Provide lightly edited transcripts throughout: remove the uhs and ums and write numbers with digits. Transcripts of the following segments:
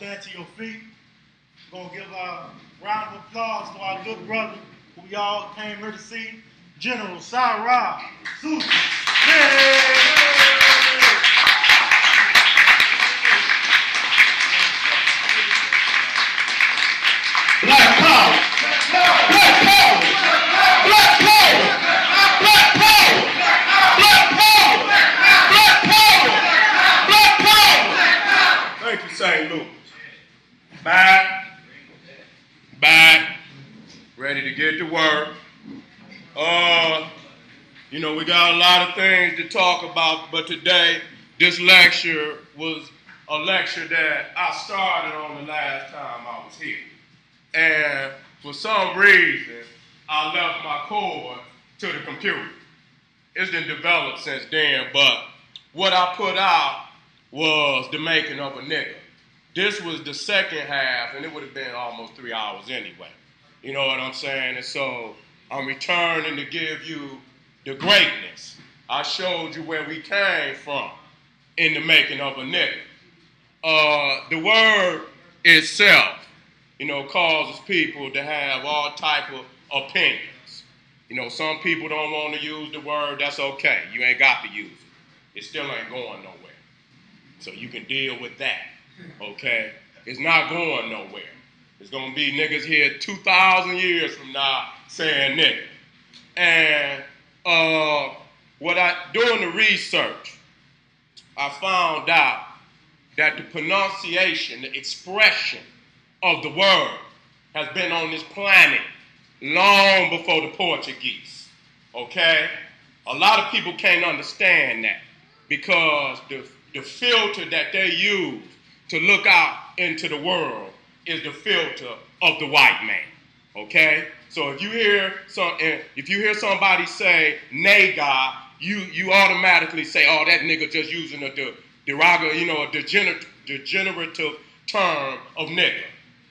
stand to your feet. We're going to give a round of applause to our good brother who we all came here to see, General Sarah Susan. Black power! Black power! Black power! Black power! Black power! Black power! Black power! Thank you, St. Louis. Back, ready to get to work. You know, we got a lot of things to talk about, but today, this lecture was a lecture that I started on the last time I was here. And for some reason, I left my cord to the computer. It's been developed since then, but what I put out was the making of a nigga. This was the second half, and it would have been almost 3 hours anyway. You know what I'm saying? And so I'm returning to give you the greatness. I showed you where we came from in the making of a nigga. The word itself, you know, causes people to have all type of opinions. You know, some people don't want to use the word. That's okay. You ain't got to use it. It still ain't going nowhere. So you can deal with that, okay? It's not going nowhere. There's going to be niggas here 2,000 years from now saying nigga. And doing the research, I found out that the pronunciation, the expression of the word has been on this planet long before the Portuguese, okay? A lot of people can't understand that because the filter that they use to look out into the world is the filter of the white man, okay? So if you hear somebody say naga, you automatically say, oh, that nigga just using a degenerative term of nigga.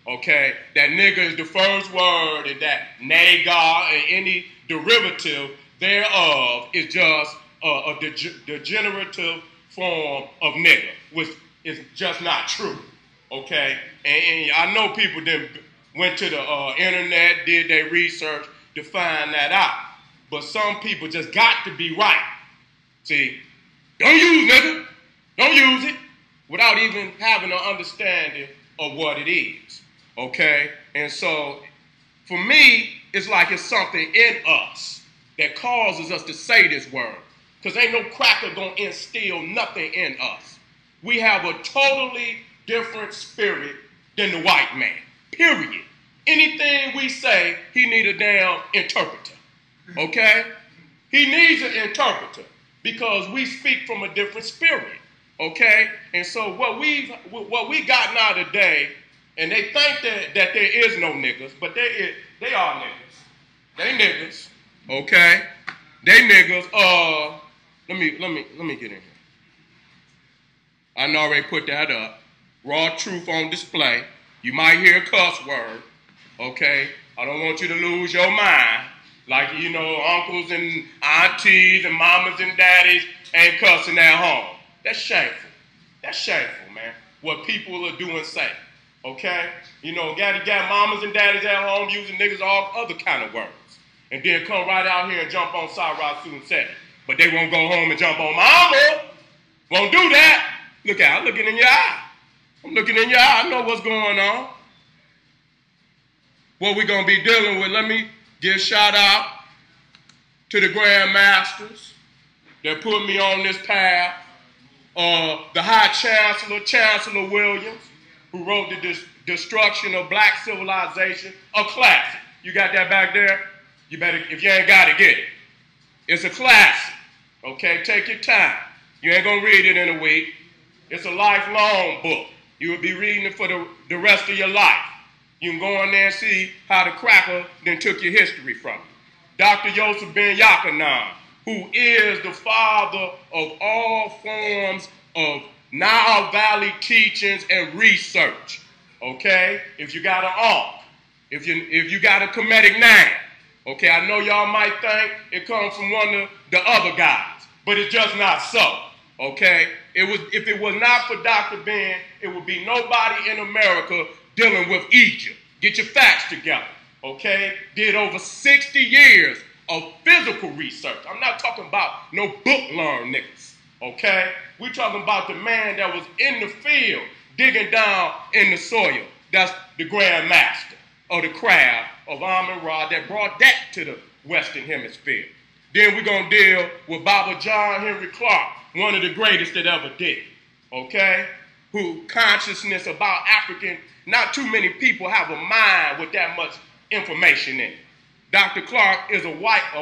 Okay, that nigga is the first word, and that naga and any derivative thereof is just a degenerative form of nigga, which is just not true. Okay, and I know people then went to the internet, did their research to find that out, but some people just got to be right. See, don't use nigga, don't use it without even having an understanding of what it is. Okay, and so for me, it's like it's something in us that causes us to say this word, because ain't no cracker gonna instill nothing in us. We have a totally different spirit than the white man, period. Anything we say, he need a damn interpreter, okay? He needs an interpreter because we speak from a different spirit, okay? And so what we got now today, and they think that there is no niggas, but they are niggas. They niggas, okay? They niggas. Let me get in here. I already put that up. Raw truth on display. You might hear a cuss word, okay? I don't want you to lose your mind. Like, you know, uncles and aunties and mamas and daddies ain't cussing at home. That's shameful. That's shameful, man. What people are doing say. Okay? You know, got mamas and daddies at home using niggas all other kind of words. And then come right out here and jump on Sarah Susan said it. But they won't go home and jump on mama. Won't do that. Look out, I'm looking in your eye. I'm looking in your eye. I know what's going on. What we going to be dealing with, let me give a shout out to the grandmasters that put me on this path. The High Chancellor, Chancellor Williams, who wrote the Destruction of Black Civilization, a classic. You got that back there? You better, if you ain't got it, get it. It's a classic, okay? Take your time. You ain't gonna read it in a week. It's a lifelong book. You will be reading it for the rest of your life. You can go in there and see how the cracker then took your history from you. Dr. Yosef Ben Yakanan, who is the father of all forms of Nile Valley teachings and research, okay? If you got an ARC, if you got a Kemetic name, okay? I know y'all might think it comes from one of the other guys, but it's just not so, Okay? If it was not for Dr. Ben, it would be nobody in America dealing with Egypt. Get your facts together. Okay? Did over 60 years of physical research. I'm not talking about no book-learned niggas. Okay? We're talking about the man that was in the field digging down in the soil. That's the Grand Master of the craft of Amun-Ra that brought that to the Western Hemisphere. Then we're going to deal with Baba John Henry Clark, one of the greatest that ever did, okay? Who consciousness about African, not too many people have a mind with that much information in it. Dr. Clark is a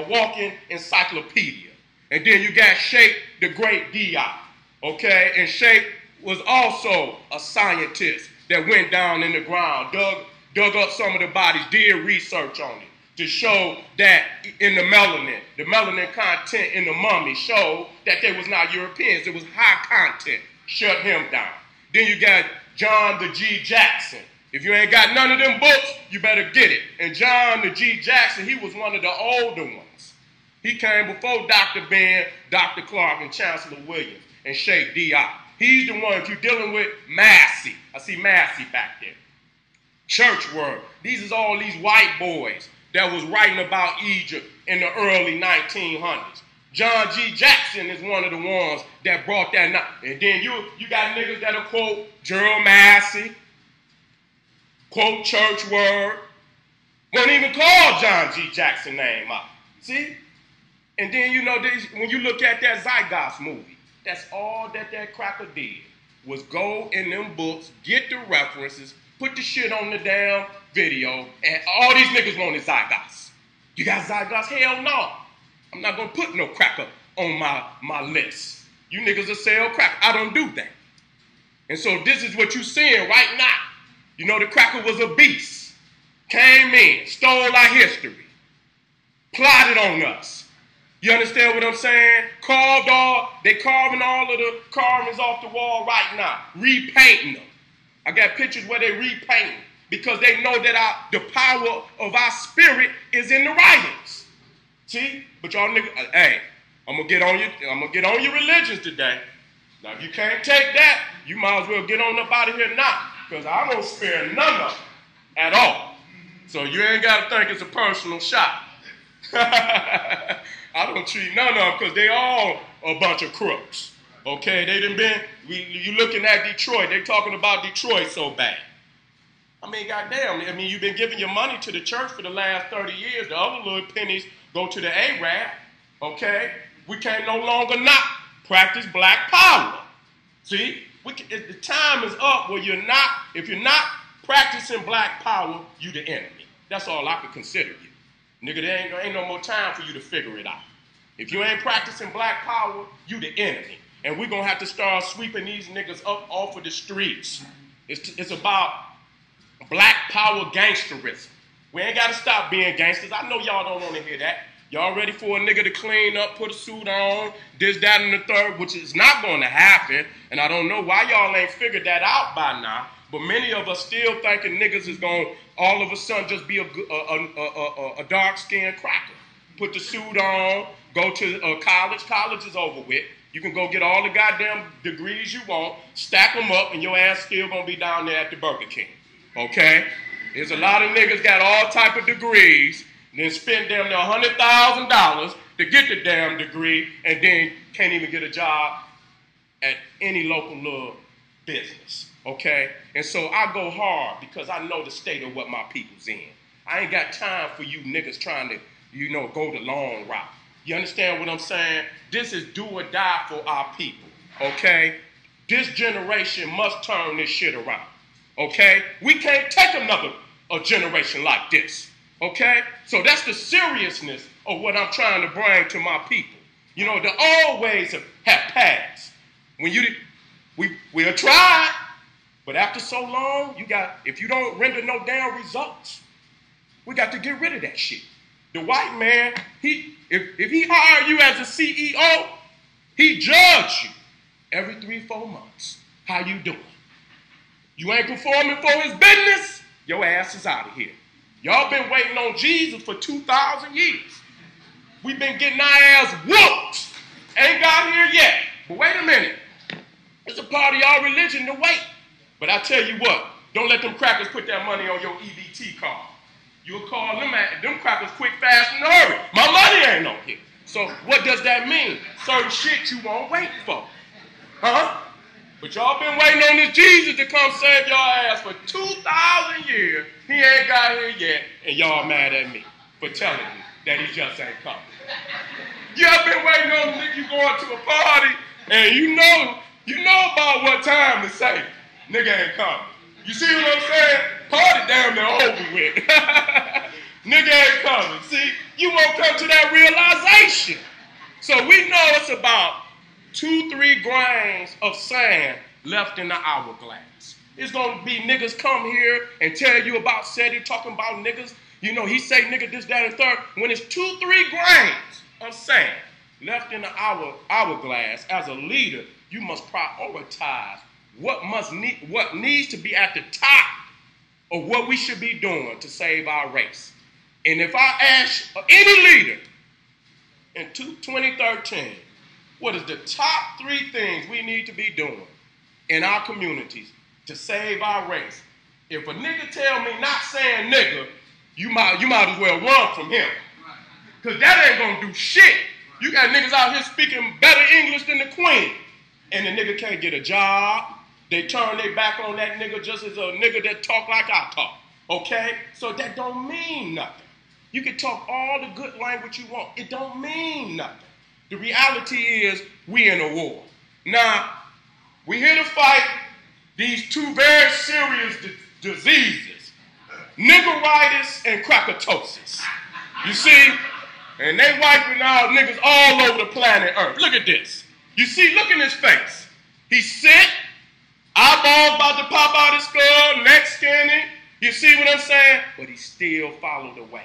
walking encyclopedia. And then you got Sheikh the Great Diop, okay? And Sheikh was also a scientist that went down in the ground, dug up some of the bodies, did research on it to show that in the melanin content in the mummy showed that they was not Europeans. It was high content. Shut him down. Then you got John the G. Jackson. If you ain't got none of them books, you better get it. And John the G. Jackson, he was one of the older ones. He came before Dr. Ben, Dr. Clark, and Chancellor Williams, and Sheikh Diop. He's the one, if you're dealing with Massey. I see Massey back there. Church Word. These is all these white boys that was writing about Egypt in the early 1900s. John G. Jackson is one of the ones that brought that. And then you got niggas that'll quote Gerald Massey, quote Church Word. Won't even call John G. Jackson name up. See? And then, you know, when you look at that Zygos movie, that's all that cracker did was go in them books, get the references, put the shit on the damn video, and all these niggas wanted Zygos. You got Zygos? Hell no. I'm not going to put no cracker on my list. You niggas will sell crack. I don't do that. And so this is what you're seeing right now. You know, the cracker was a beast. Came in, stole our history, plotted on us. You understand what I'm saying? They carving all of the carvings off the wall right now, repainting them. I got pictures where they repaint because they know that the power of our spirit is in the writings. See? But y'all niggas, hey, I'm gonna get on your religions today. Now if you can't take that, you might as well get on up out of here now, because I won't spare none of them at all. So you ain't gotta think it's a personal shot. I don't treat none of them because they all a bunch of crooks. Okay, they done been, you looking at Detroit, they talking about Detroit so bad. I mean, goddamn, you've been giving your money to the church for the last 30 years. The other little pennies go to the Arab, okay? We can't no longer not practice black power. See, the time is up where if you're not practicing black power, you the enemy. That's all I could consider you. Nigga, there ain't no more time for you to figure it out. If you ain't practicing black power, you the enemy. And we're going to have to start sweeping these niggas up off of the streets. It's about black power gangsterism. We ain't got to stop being gangsters. I know y'all don't want to hear that. Y'all ready for a nigga to clean up, put a suit on, this, that, and the third, which is not going to happen. And I don't know why y'all ain't figured that out by now. But many of us still thinking niggas is going to all of a sudden just be a dark-skinned cracker. Put the suit on, go to college. College is over with. You can go get all the goddamn degrees you want, stack them up, and your ass still going to be down there at the Burger King. Okay? There's a lot of niggas got all type of degrees, then spend damn near $100,000 to get the damn degree, and then can't even get a job at any local little business. Okay? And so I go hard because I know the state of what my people's in. I ain't got time for you niggas trying to, go the long route. You understand what I'm saying? This is do or die for our people. Okay? This generation must turn this shit around. Okay? We can't take a generation like this. Okay? So that's the seriousness of what I'm trying to bring to my people. The old ways have passed. We'll try. But after so long, if you don't render no damn results, we got to get rid of that shit. The white man, if he hire you as a CEO, he judge you every 3-4 months. How you doing? You ain't performing for his business, your ass is out of here. Y'all been waiting on Jesus for 2,000 years. We've been getting our ass whooped. Ain't got here yet. But wait a minute. part of y'all religion to wait. But I tell you what, don't let them crackers put that money on your EBT card. You'll call them crackers quick, fast, and hurry. My money ain't on here. So what does that mean? Certain shit you won't wait for. Huh? But y'all been waiting on this Jesus to come save your ass for 2,000 years. He ain't got here yet, and y'all mad at me for telling you that he just ain't coming. Y'all been waiting on the nigga you going to a party, and you know about what time to say, nigga ain't coming. You see what I'm saying? Party damn near over with. Nigga ain't coming. See, you won't come to that realization. So we know it's about 2-3 grains of sand left in the hourglass. It's gonna be niggas come here and tell you about SETI, talking about niggas. You know, he say nigga this, that, and third. When it's 2-3 grains of sand left in the hourglass, as a leader, you must prioritize what needs to be at the top of what we should be doing to save our race. And if I ask any leader in 2013, what is the top 3 things we need to be doing in our communities to save our race? If a nigga tell me not saying nigga, you might as well run from him. Because that ain't gonna do shit. You got niggas out here speaking better English than the queen. And the nigga can't get a job. They turn their back on that nigga just as a nigga that talk like I talk. Okay? So that don't mean nothing. You can talk all the good language you want. It don't mean nothing. The reality is we in a war. Now, we here to fight these 2 very serious diseases, niggeritis and crackatosis. You see? And they wiping out niggas all over the planet Earth. Look at this. You see, look in his face. He's sick, eyeballs about to pop out his skull, neck skinny. You see what I'm saying? But he still followed the way.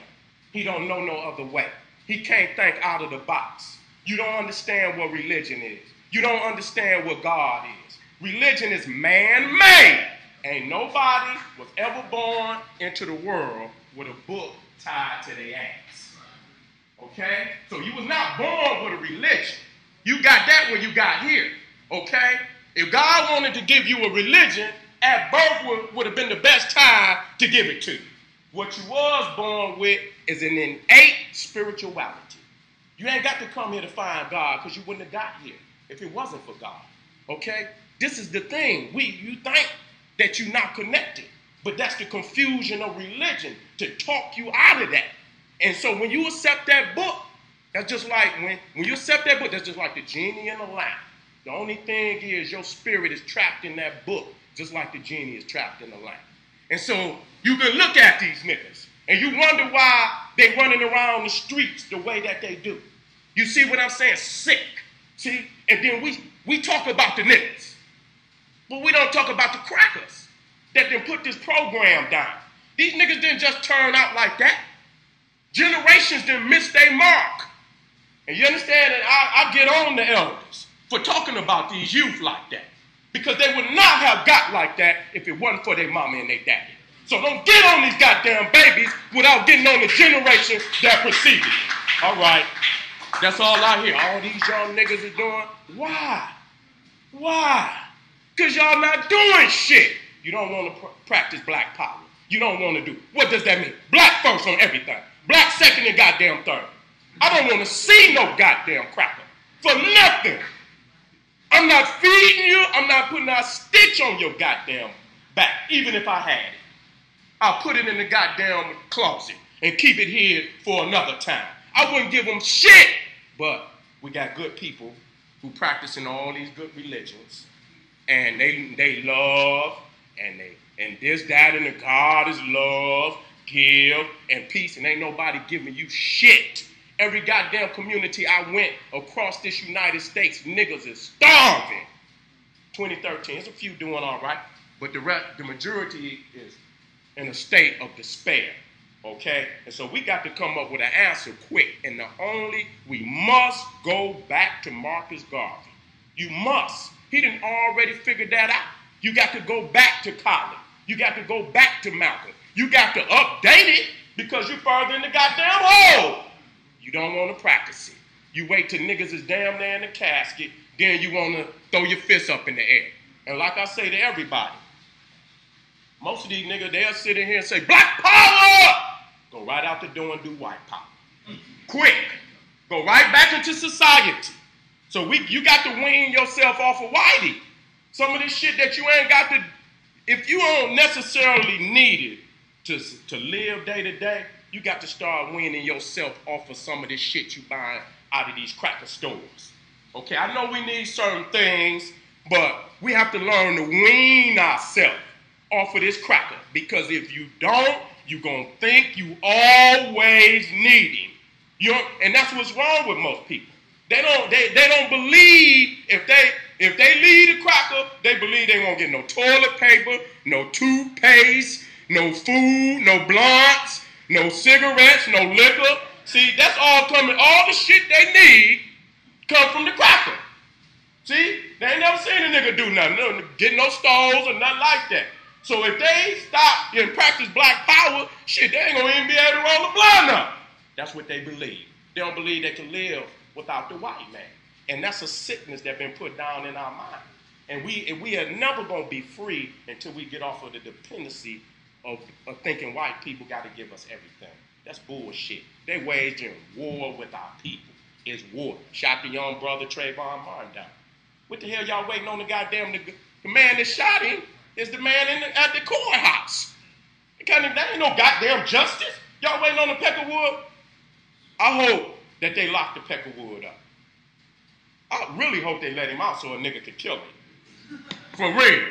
He don't know no other way. He can't think out of the box. You don't understand what religion is. You don't understand what God is. Religion is man-made. Ain't nobody was ever born into the world with a book tied to their ass. Okay? So you was not born with a religion. You got that when you got here. Okay? If God wanted to give you a religion, at birth would have been the best time to give it to you. What you was born with is an innate spirituality. You ain't got to come here to find God because you wouldn't have got here if it wasn't for God. Okay? This is the thing. You think that you're not connected, but that's the confusion of religion to talk you out of that. And so when you accept that book, that's just like when you accept that book, that's just like the genie in the lamp. The only thing is your spirit is trapped in that book, just like the genie is trapped in the lamp. And so you can look at these niggas and you wonder why they running around the streets the way that they do. You see what I'm saying? Sick. See? And then we talk about the niggas. But we don't talk about the crackers that then put this program down. These niggas didn't just turn out like that. Generations didn't miss their mark. And you understand that I get on the elders for talking about these youth like that. Because they would not have got like that if it wasn't for their mama and their daddy. So don't get on these goddamn babies without getting on the generation that preceded it. All right. That's all I hear. All these young niggas are doing. Why? Why? Because y'all not doing shit. You don't want to practice black power. You don't want to do. What does that mean? Black first on everything. Black second and goddamn third. I don't want to see no goddamn cracker. For nothing. I'm not feeding you. I'm not putting a stitch on your goddamn back, even if I had it. I'll put it in the goddamn closet and keep it here for another time. I wouldn't give them shit. But we got good people who practicing all these good religions. And they love and this, that, and the God is love, give, and peace. And ain't nobody giving you shit. Every goddamn community I went across this United States, niggas is starving. 2013, there's a few doing all right, but the majority is in a state of despair, okay? And so we got to come up with an answer quick. And we must go back to Marcus Garvey. You must. He done already figured that out. You got to go back to Collins. You got to go back to Malcolm. You got to update it because you're further in the goddamn hole. You don't want to practice it. You wait till niggas is damn near in the casket, then you want to throw your fists up in the air. And like I say to everybody, most of these niggas, they'll sit in here and say, black power! Go right out the door and do white power. Quick. Go right back into society. So you got to wean yourself off of whitey. Some of this shit that you ain't got to, if you don't necessarily need it to live day to day, you got to start weaning yourself off of some of this shit you buying out of these cracker stores. Okay, I know we need certain things, but we have to learn to wean ourselves off of this cracker, because if you don't, you're going to think you always need him. And that's what's wrong with most people. They don't believe if they leave the cracker, they believe they won't get no toilet paper, no toothpaste, no food, no blunts, no cigarettes, no liquor. See, that's all coming. All the shit they need come from the cracker. See, they ain't never seen a nigga do nothing, get no stoves or nothing like that. So if they stop and practice black power, shit, they ain't gonna even be able to roll a blunt up. That's what they believe. They don't believe they can live without the white man. And that's a sickness that's been put down in our mind. And we are never gonna be free until we get off of the dependency of thinking white people gotta give us everything. That's bullshit. They waging war with our people. It's war. Shot the young brother Trayvon Martin down. What the hell y'all waiting on the goddamn the man that shot him is the man at the courthouse. There ain't no goddamn justice. Y'all waiting on the Peckerwood? I hope that they lock the Peckerwood up. I really hope they let him out so a nigga can kill him. For real.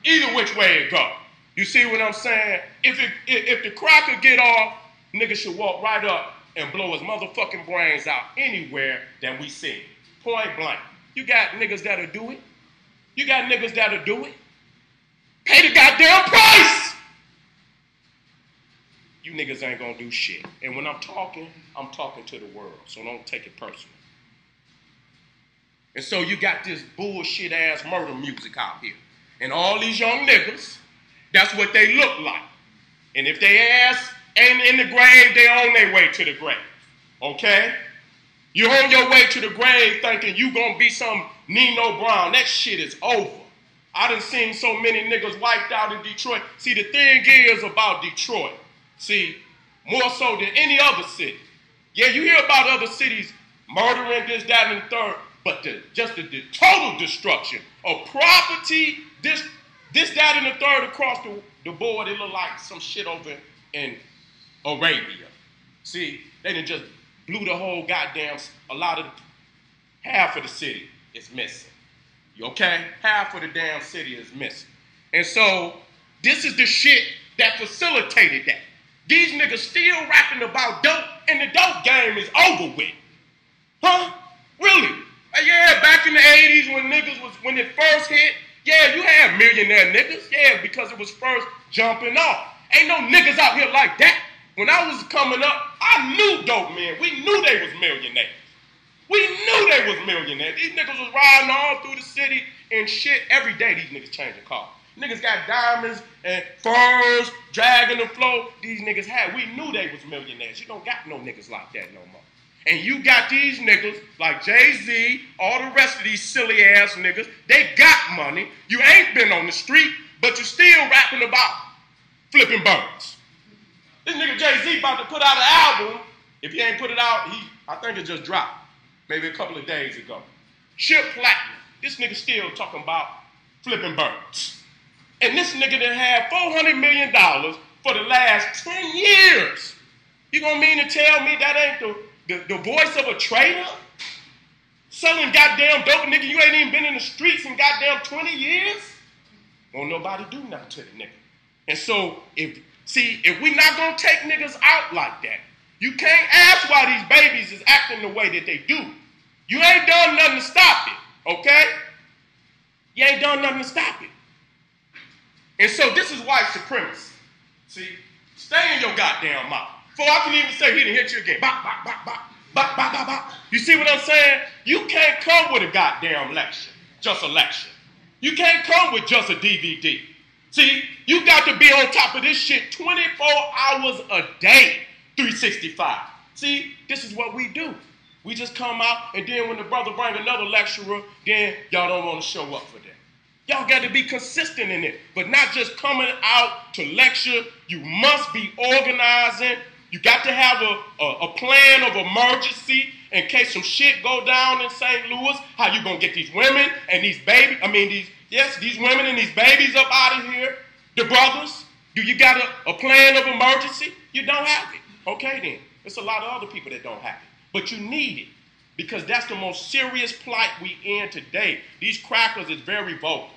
Either which way it go. You see what I'm saying? If the cracker get off, nigga should walk right up and blow his motherfucking brains out anywhere that we see. Point blank. You got niggas that'll do it. You got niggas that'll do it. Pay the goddamn price! You niggas ain't gonna do shit. And when I'm talking to the world, so don't take it personal. And so you got this bullshit ass murder music out here. And all these young niggas, that's what they look like. And if they ass ain't in the grave, they on their way to the grave. Okay? You're on your way to the grave thinking you gonna be some Nino Brown. That shit is over. I done seen so many niggas wiped out in Detroit. See, the thing is about Detroit, see, more so than any other city. Yeah, you hear about other cities murdering this, that, and the third, but the total destruction of property, this, that, and the third across the board, it look like some shit over in Arabia. See, they done just blew the whole goddamn, half of the city is missing. You okay? Half of the damn city is missing. And so, this is the shit that facilitated that. These niggas still rapping about dope, and the dope game is over with. Huh? Really? Yeah, back in the 80s when it first hit, yeah, you had millionaire niggas. Yeah, because it was first jumping off. Ain't no niggas out here like that. When I was coming up, I knew dope men. We knew they was millionaires. We knew they was millionaires. These niggas was riding all through the city and shit. Every day these niggas changing cars. Niggas got diamonds and furs, dragging the flow. These niggas had. We knew they was millionaires. You don't got no niggas like that no more. And you got these niggas like Jay-Z, all the rest of these silly ass niggas. They got money. You ain't been on the street, but you still rapping about flipping birds. This nigga Jay-Z about to put out an album. If he ain't put it out, I think it just dropped. Maybe a couple of days ago. Ship platinum. This nigga still talking about flipping birds. And this nigga done had $400 million for the last 10 years. You gonna mean to tell me that ain't the voice of a trader? Selling goddamn dope, nigga, you ain't even been in the streets in goddamn 20 years? Won't nobody do nothing to the nigga. And so, if we not gonna take niggas out like that, you can't ask why these babies is acting the way that they do. You ain't done nothing to stop it, okay? You ain't done nothing to stop it. And so this is white supremacy. See, stay in your goddamn mouth. Before I can even say he done hit you again. Bop, bop, bop, bop, bop, bop, bop, bop. You see what I'm saying? You can't come with a goddamn lecture, just a lecture. You can't come with just a DVD. See, you got to be on top of this shit 24 hours a day, 365. See, this is what we do. We just come out, and then when the brother bring another lecturer, then y'all don't want to show up for that. Y'all got to be consistent in it, but not just coming out to lecture. You must be organizing. You got to have a plan of emergency in case some shit go down in St. Louis. How you gonna get these women and these babies? These women and these babies up out of here. The brothers. Do you got a plan of emergency? You don't have it. Okay then. There's a lot of other people that don't have it, but you need it because that's the most serious plight we in today. These crackers is very vocal.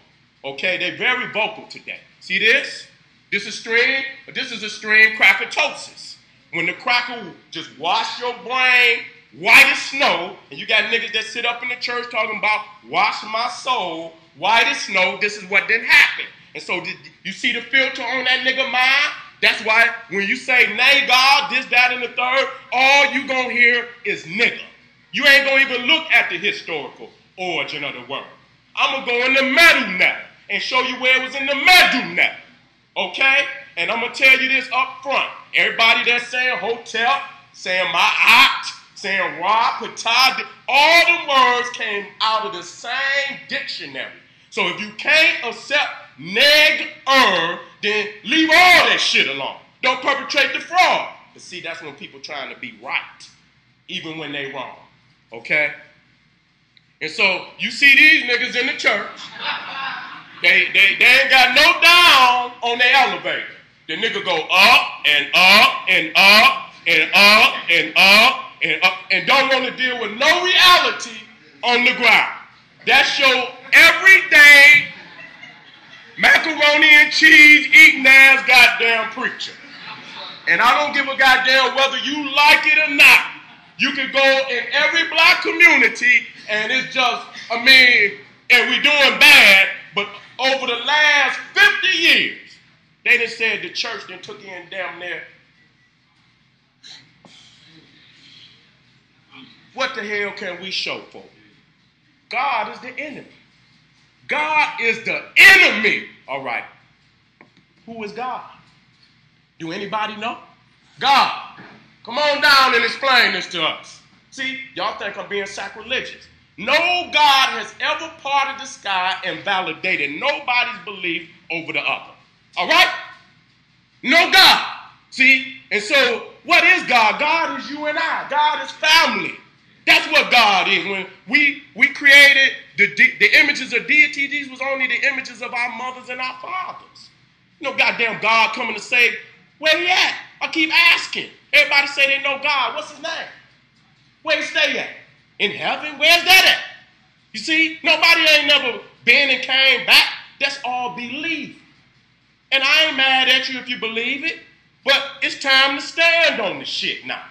Okay, they're very vocal today. See this? This is a string crackatosis. When the cracker will just wash your brain white as snow, and you got niggas that sit up in the church talking about wash my soul white as snow, this is what didn't happen. And so you see the filter on that nigga mind? That's why when you say nay God, this, that, and the third, all you gonna hear is nigga. You ain't gonna even look at the historical origin of the word. I'm gonna go in the middle now and show you where it was in the middle now. Okay? And I'm going to tell you this up front. Everybody that's saying hotel, saying ma'at, saying ra, patah, all the words came out of the same dictionary. So if you can't accept neg, then leave all that shit alone. Don't perpetrate the fraud. But see, that's when people trying to be right, even when they wrong. Okay? And so you see these niggas in the church. They ain't got no down on their elevator. The nigga go up and up and up and up and up and up and don't want to deal with no reality on the ground. That's your everyday macaroni and cheese eating ass goddamn preacher. And I don't give a goddamn whether you like it or not. You can go in every black community and it's just, and we doing bad, but over the last 50 years, they done said the church done took in damn near. What the hell can we show for? God is the enemy. God is the enemy. All right. Who is God? Do anybody know? God. Come on down and explain this to us. See, y'all think I'm being sacrilegious. No God has ever parted the sky and validated nobody's belief over the other. All right? No God. See? And so, what is God? God is you and I. God is family. That's what God is. When we created the images of deity, these was only the images of our mothers and our fathers. No goddamn God coming to say, where he at? I keep asking. Everybody say they know God. What's his name? Where he stay at? In heaven? Where's that at? You see, nobody ain't never been and came back. That's all belief. And I ain't mad at you if you believe it, but it's time to stand on the shit now.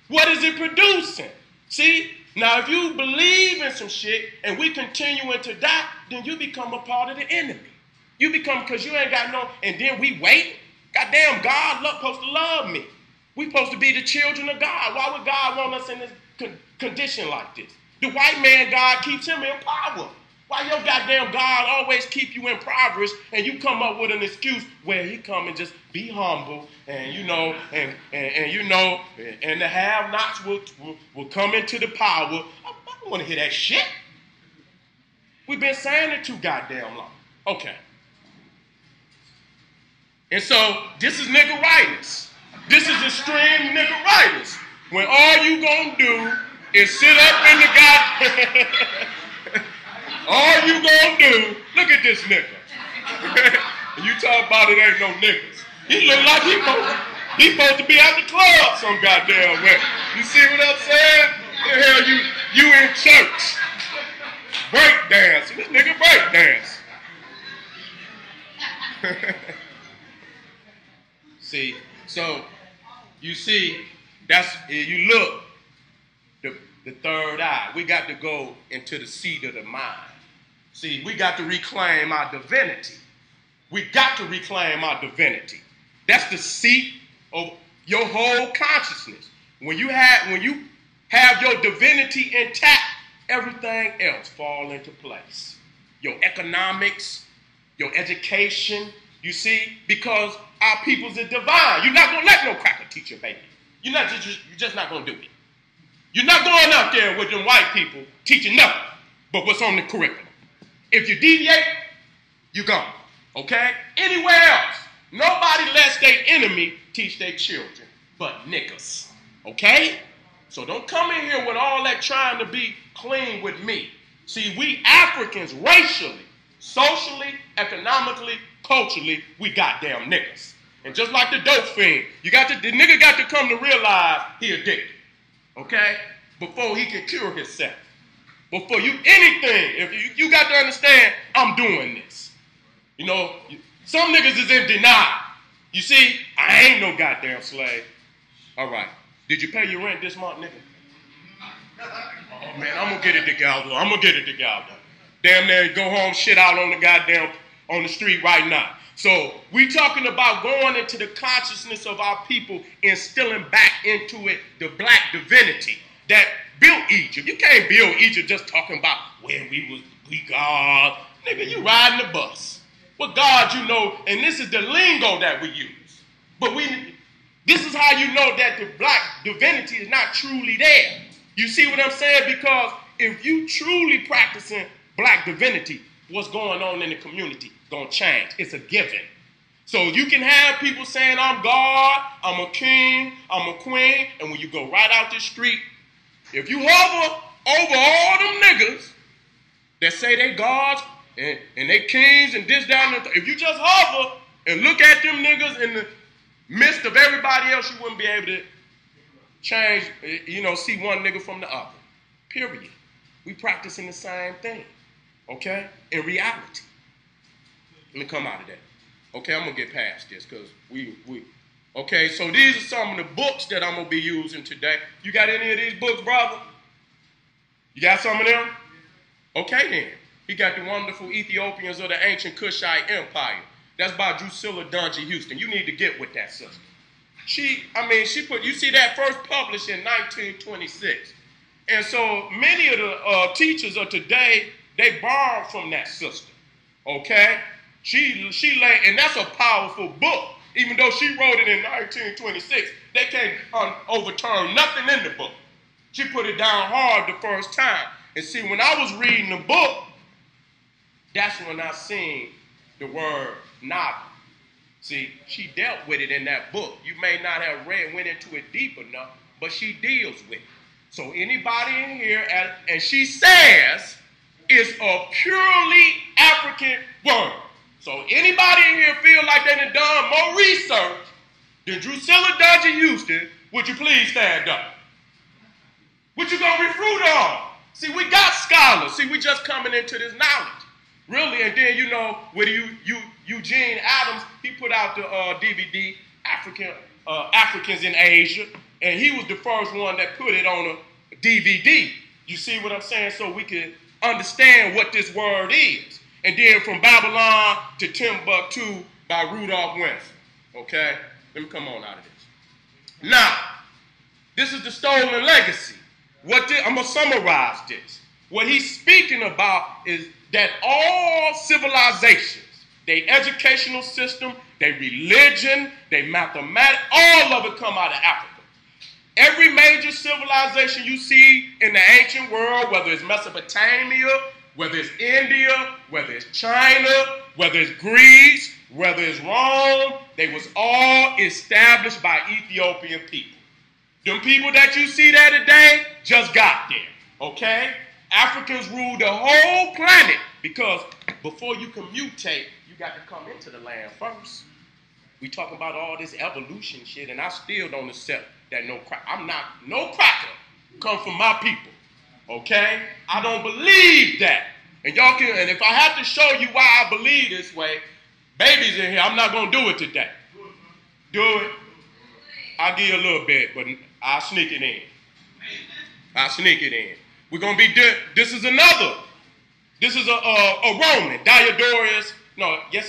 What is it producing? See, now if you believe in some shit and we continuing to die, then you become a part of the enemy. You become, because you ain't got no, and then we wait. Goddamn, God supposed to love me. We supposed to be the children of God. Why would God want us in this condition like this? The white man, God keeps him in power. Why your goddamn God always keep you impoverished and you come up with an excuse where he come and just be humble and and the have-nots will come into the power. I don't want to hear that shit. We've been saying it too goddamn long. Okay. And so this is niggeritis. This is extreme niggeritis. When all you gonna do is sit up in the goddamn... all you gonna do, look at this nigga. And you talk about it ain't no niggas. He look like he supposed to be at the club some goddamn way. You see what I'm saying? The hell you in church. Break dance. This nigga break dance. See, so you see, you look, the third eye. We got to go into the seat of the mind. See, we got to reclaim our divinity. We got to reclaim our divinity. That's the seat of your whole consciousness. When you have your divinity intact, everything else fall into place. Your economics, your education, you see, because our people's are divine. You're not gonna let no cracker teach your baby. You're just not gonna do it. You're not going out there with them white people teaching nothing but what's on the curriculum. If you deviate, You gone. Okay? Anywhere else, nobody lets their enemy teach their children but niggas. Okay? So don't come in here with all that trying to be clean with me. See, we Africans, racially, socially, economically, culturally, we goddamn niggas. And just like the dope fiend, the nigga got to come to realize he addicted. Okay? Before he can cure himself. Before you anything, if you got to understand, I'm doing this. You know, some niggas is in denial. You see, I ain't no goddamn slave. All right. Did you pay your rent this month, nigga? Oh, man, I'm going to get it together. Damn near go home, shit out on the street right now. So we talking about going into the consciousness of our people, instilling back into it the black divinity that built Egypt. You can't build Egypt just talking about when we God. Nigga, you riding the bus. What God you know, and this is the lingo that we use. But this is how you know that the black divinity is not truly there. You see what I'm saying? Because if you truly practicing black divinity, what's going on in the community gonna change. It's a given. So you can have people saying, I'm God, I'm a king, I'm a queen, and when you go right out the street, if you hover over all them niggas that say they gods and they kings and this, that, and if you just hover and look at them niggas in the midst of everybody else, you wouldn't be able to change, see one nigga from the other. Period. We practicing the same thing, okay? In reality. Let me come out of that. Okay, I'm going to get past this because okay, so these are some of the books that I'm going to be using today. You got any of these books, brother? You got some of them? Okay, then. He got The Wonderful Ethiopians of the Ancient Kushite Empire. That's by Drusilla Dungy Houston. You need to get with that sister. You see that first published in 1926. And so many of the teachers of today, they borrowed from that sister. Okay? She laid, and that's a powerful book. Even though she wrote it in 1926, they can't overturn nothing in the book. She put it down hard the first time. And see, when I was reading the book, that's when I seen the word naga. See, she dealt with it in that book. You may not have went into it deep enough, but she deals with it. So anybody in here, and she says, it's a purely African word. So anybody in here feel like they done more research than Drusilla Dungy Houston, would you please stand up? What you gonna refute on? See, we got scholars. See, we just coming into this knowledge. Really, and then, with Eugene Adams, he put out the DVD, Africans in Asia, and he was the first one that put it on a DVD. You see what I'm saying? So we can understand what this word is. And then From Babylon to Timbuktu by Rudolph Winston. Okay? Let me come on out of this. Now, this is the stolen legacy. I'm going to summarize this. What he's speaking about is that all civilizations, their educational system, their religion, their mathematics, all of it come out of Africa. Every major civilization you see in the ancient world, whether it's Mesopotamia, whether it's India, whether it's China, whether it's Greece, whether it's Rome, they was all established by Ethiopian people. Them people that you see there today just got there, okay? Africans ruled the whole planet because before you can mutate, you got to come into the land first. We talk about all this evolution shit, and I still don't accept that no cracker come from my people, okay? I don't believe that. And and if I have to show you why I believe this way, babies in here, I'm not going to do it today. Do it. I'll give you a little bit, but I'll sneak it in. We're going to be, this is a Roman, Diodorus,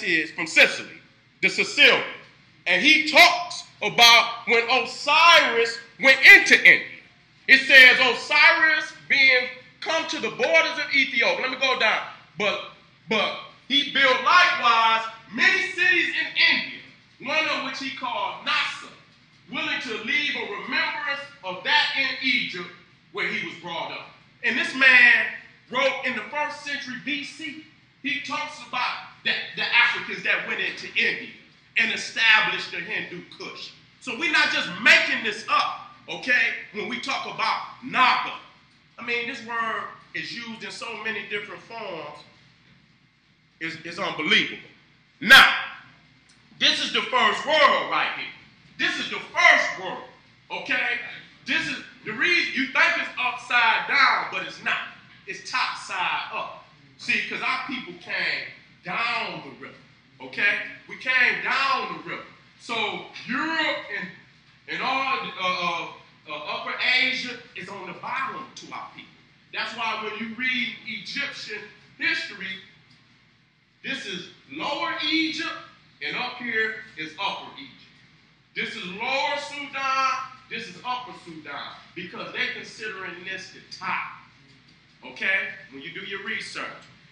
he is, from Sicily, the Sicilian. And he talks about when Osiris went into India. It says Osiris being come to the borders of Ethiopia. Let me go down. But he built likewise many cities in India, one of which he called Nasa, willing to leave a remembrance of that in Egypt where he was brought up. And this man wrote in the 1st century BC. He talks about the Africans that went into India and established the Hindu Kush. So we're not just making this up, okay, when we talk about naga. I mean, this word is used in so many different forms, it's unbelievable. Now, this is the first word right here. This is the first word, okay? This is the reason you think it's upside down, but it's not. It's top side up. See, because our people came down the river, okay? We came down the river. So Europe and all Upper Asia is on the bottom to our people. That's why when you read Egyptian history, this is Lower Egypt, and up here is Upper Egypt. This is Lower Sudan, this is Upper Sudan, because they're considering this the top, okay, when you do your research.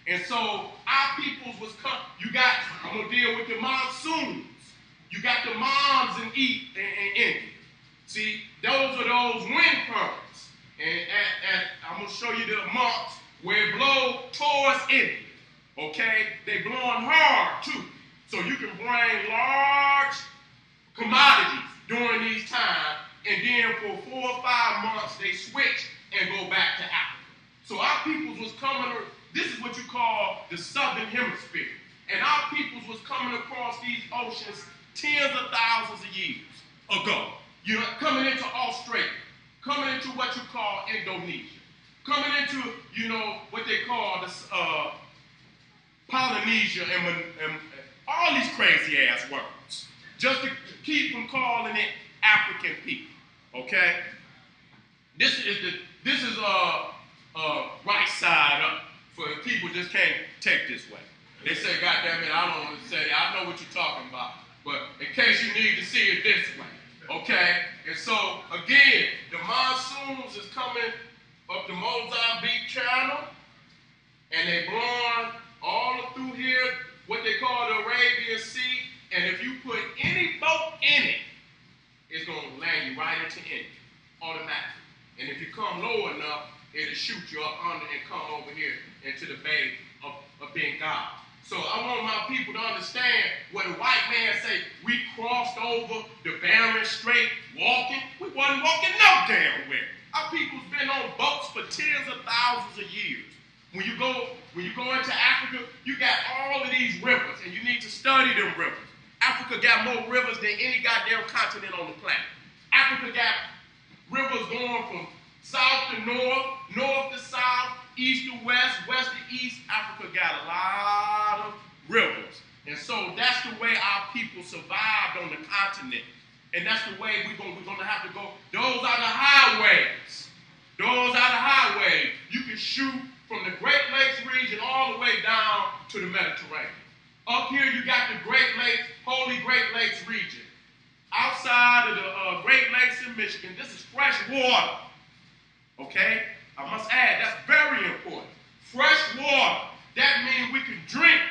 And so our peoples was I'm going to deal with the monsoons. You got the moms in India. See, those are those wind currents. And I'm going to show you the months where it blows towards India. Okay? They blowing hard, too. So you can bring large commodities during these times, and then for 4 or 5 months, they switch and go back to Africa. So our peoples was coming, this is what you call the southern hemisphere. And our peoples was coming across these oceans tens of thousands of years ago. You know, coming into Australia, coming into what you call Indonesia, coming into, you know, what they call this Polynesia and all these crazy ass words, just to keep from calling it African people. Okay, this is right side up for the people just can't take this way. They say, God damn it, I don't want to say that. I know what you're talking about, but in case you need to see it this way. Okay, and so again, the monsoons is coming up the Mozambique Channel, and they blowing all through here, what they call the Arabian Sea, and if you put any boat in it, it's going to land you right into India, automatically. And if you come low enough, it'll shoot you up under and come over here into the Bay of Bengal. So I want my people to understand what the white man say, we crossed over the Bering Strait walking. We wasn't walking no damn where. Our people's been on boats for tens of thousands of years. When you go into Africa, you got all of these rivers, and you need to study them rivers. Africa got more rivers than any goddamn continent on the planet. Africa got rivers going from south to north, north to south, east to west, west to east. Africa got a lot of rivers. And so that's the way our people survived on the continent. And that's the way we're going to have to go. Those are the highways. Those are the highways. You can shoot from the Great Lakes region all the way down to the Mediterranean. Up here you got the Great Lakes, Holy Great Lakes region. Outside of the Great Lakes in Michigan, this is fresh water. Okay? I must add, that's very important. Fresh water. That means we can drink.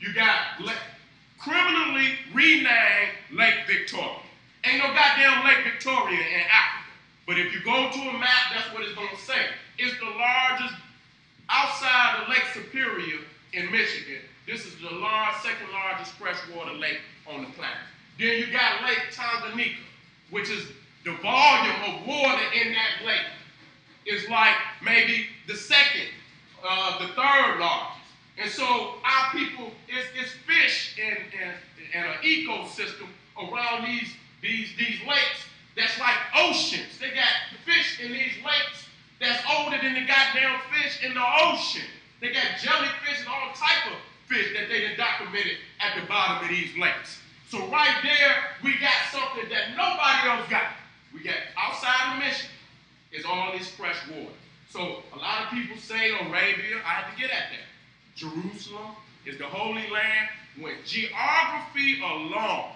You got criminally renamed Lake Victoria. Ain't no goddamn Lake Victoria in Africa. But if you go to a map, that's what it's going to say. It's the largest, outside of Lake Superior in Michigan, this is the second largest freshwater lake on the planet. Then you got Lake Tanganyika, which is the volume of water in that lake. Is like maybe the second, the third largest. And so our people, it's fish and an ecosystem around these lakes that's like oceans. They got fish in these lakes that's older than the goddamn fish in the ocean. They got jellyfish and all type of fish that they done documented at the bottom of these lakes. So right there, we got something that nobody else got. We got outside of Michigan is all this fresh water. So a lot of people say Arabia, I had to get at that. Jerusalem is the Holy Land, when geography alone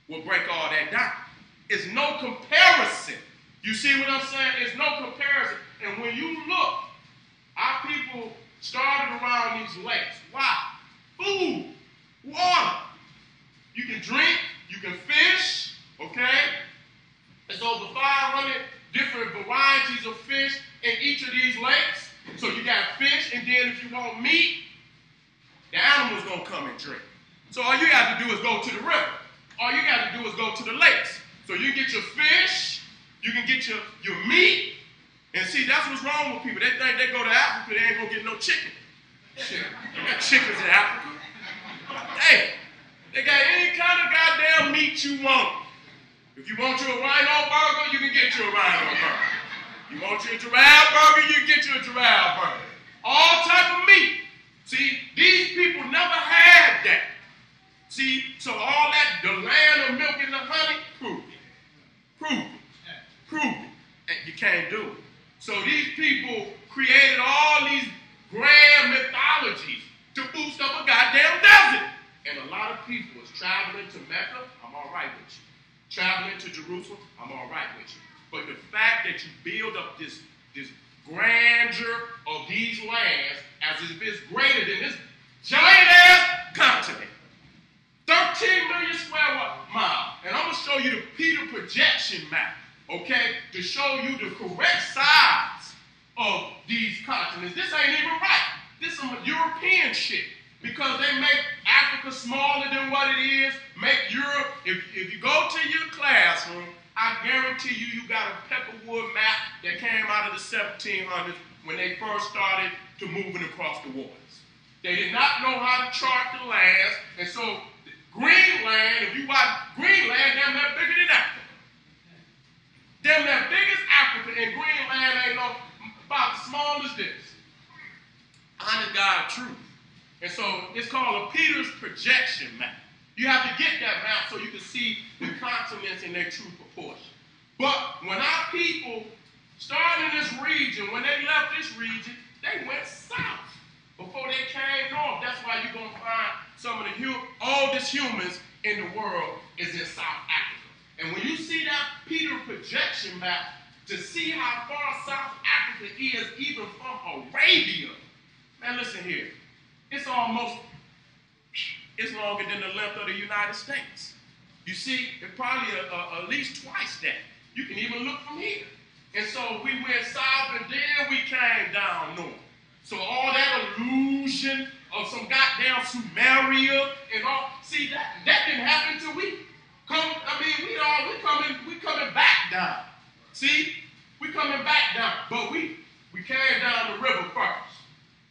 will break all that down. It's no comparison. You see what I'm saying? It's no comparison. And when you look, our people started around these lakes. Why? Food, water. You can drink, you can fish, okay? There's over 500 different varieties of fish in each of these lakes. So you got fish, and then if you want meat, The animals gonna come and drink. So all you got to do is go to the river. All you got to do is go to the lakes. So you get your fish, you can get your meat. And see, that's what's wrong with people. They think they go to Africa, they ain't gonna get no chicken. Shit, they got chickens in Africa. Hey, they got any kind of goddamn meat you want. If you want you a rhino burger, you can get you a rhino burger. You want you a giraffe burger, you can get you a giraffe burger. All type of meat. See, these people never had that. See, so all that, the land of milk and the honey, prove it. Prove it. Prove it. And you can't do it. So these people created all these grand mythologies to boost up a goddamn desert. And a lot of people is traveling to Mecca, I'm all right with you. Traveling to Jerusalem, I'm all right with you. But the fact that you build up this grandeur of these lands as if it's greater than this giant-ass continent. 13 million square miles. And I'm going to show you the Peter projection map, okay, to show you the correct size of these continents. This ain't even right. This is some European shit because they make Africa smaller than what it is, make Europe, if you go to your classroom, I guarantee you got a peckerwood map that came out of the 1700s when they first started to moving across the waters. They did not know how to chart the lands, and so Greenland, if you watch Greenland, damn near bigger than Africa. Damn near big as Africa, and Greenland ain't no about as small as this. Honest God truth. And so it's called a Peter's projection map. You have to get that map so you can see the continents in their true proportion. But when our people started in this region, when they left this region, they went south before they came north. That's why you're going to find some of the oldest humans in the world is in South Africa. And when you see that Peter projection map, to see how far South Africa is even from Arabia, man, listen here. It's longer than the length of the United States. You see, it's probably at least twice that. You can even look from here. And so we went south and then we came down north. So all that illusion of some goddamn Sumeria and all, see, that didn't happen till we coming back down. See, we coming back down. But we came down the river first.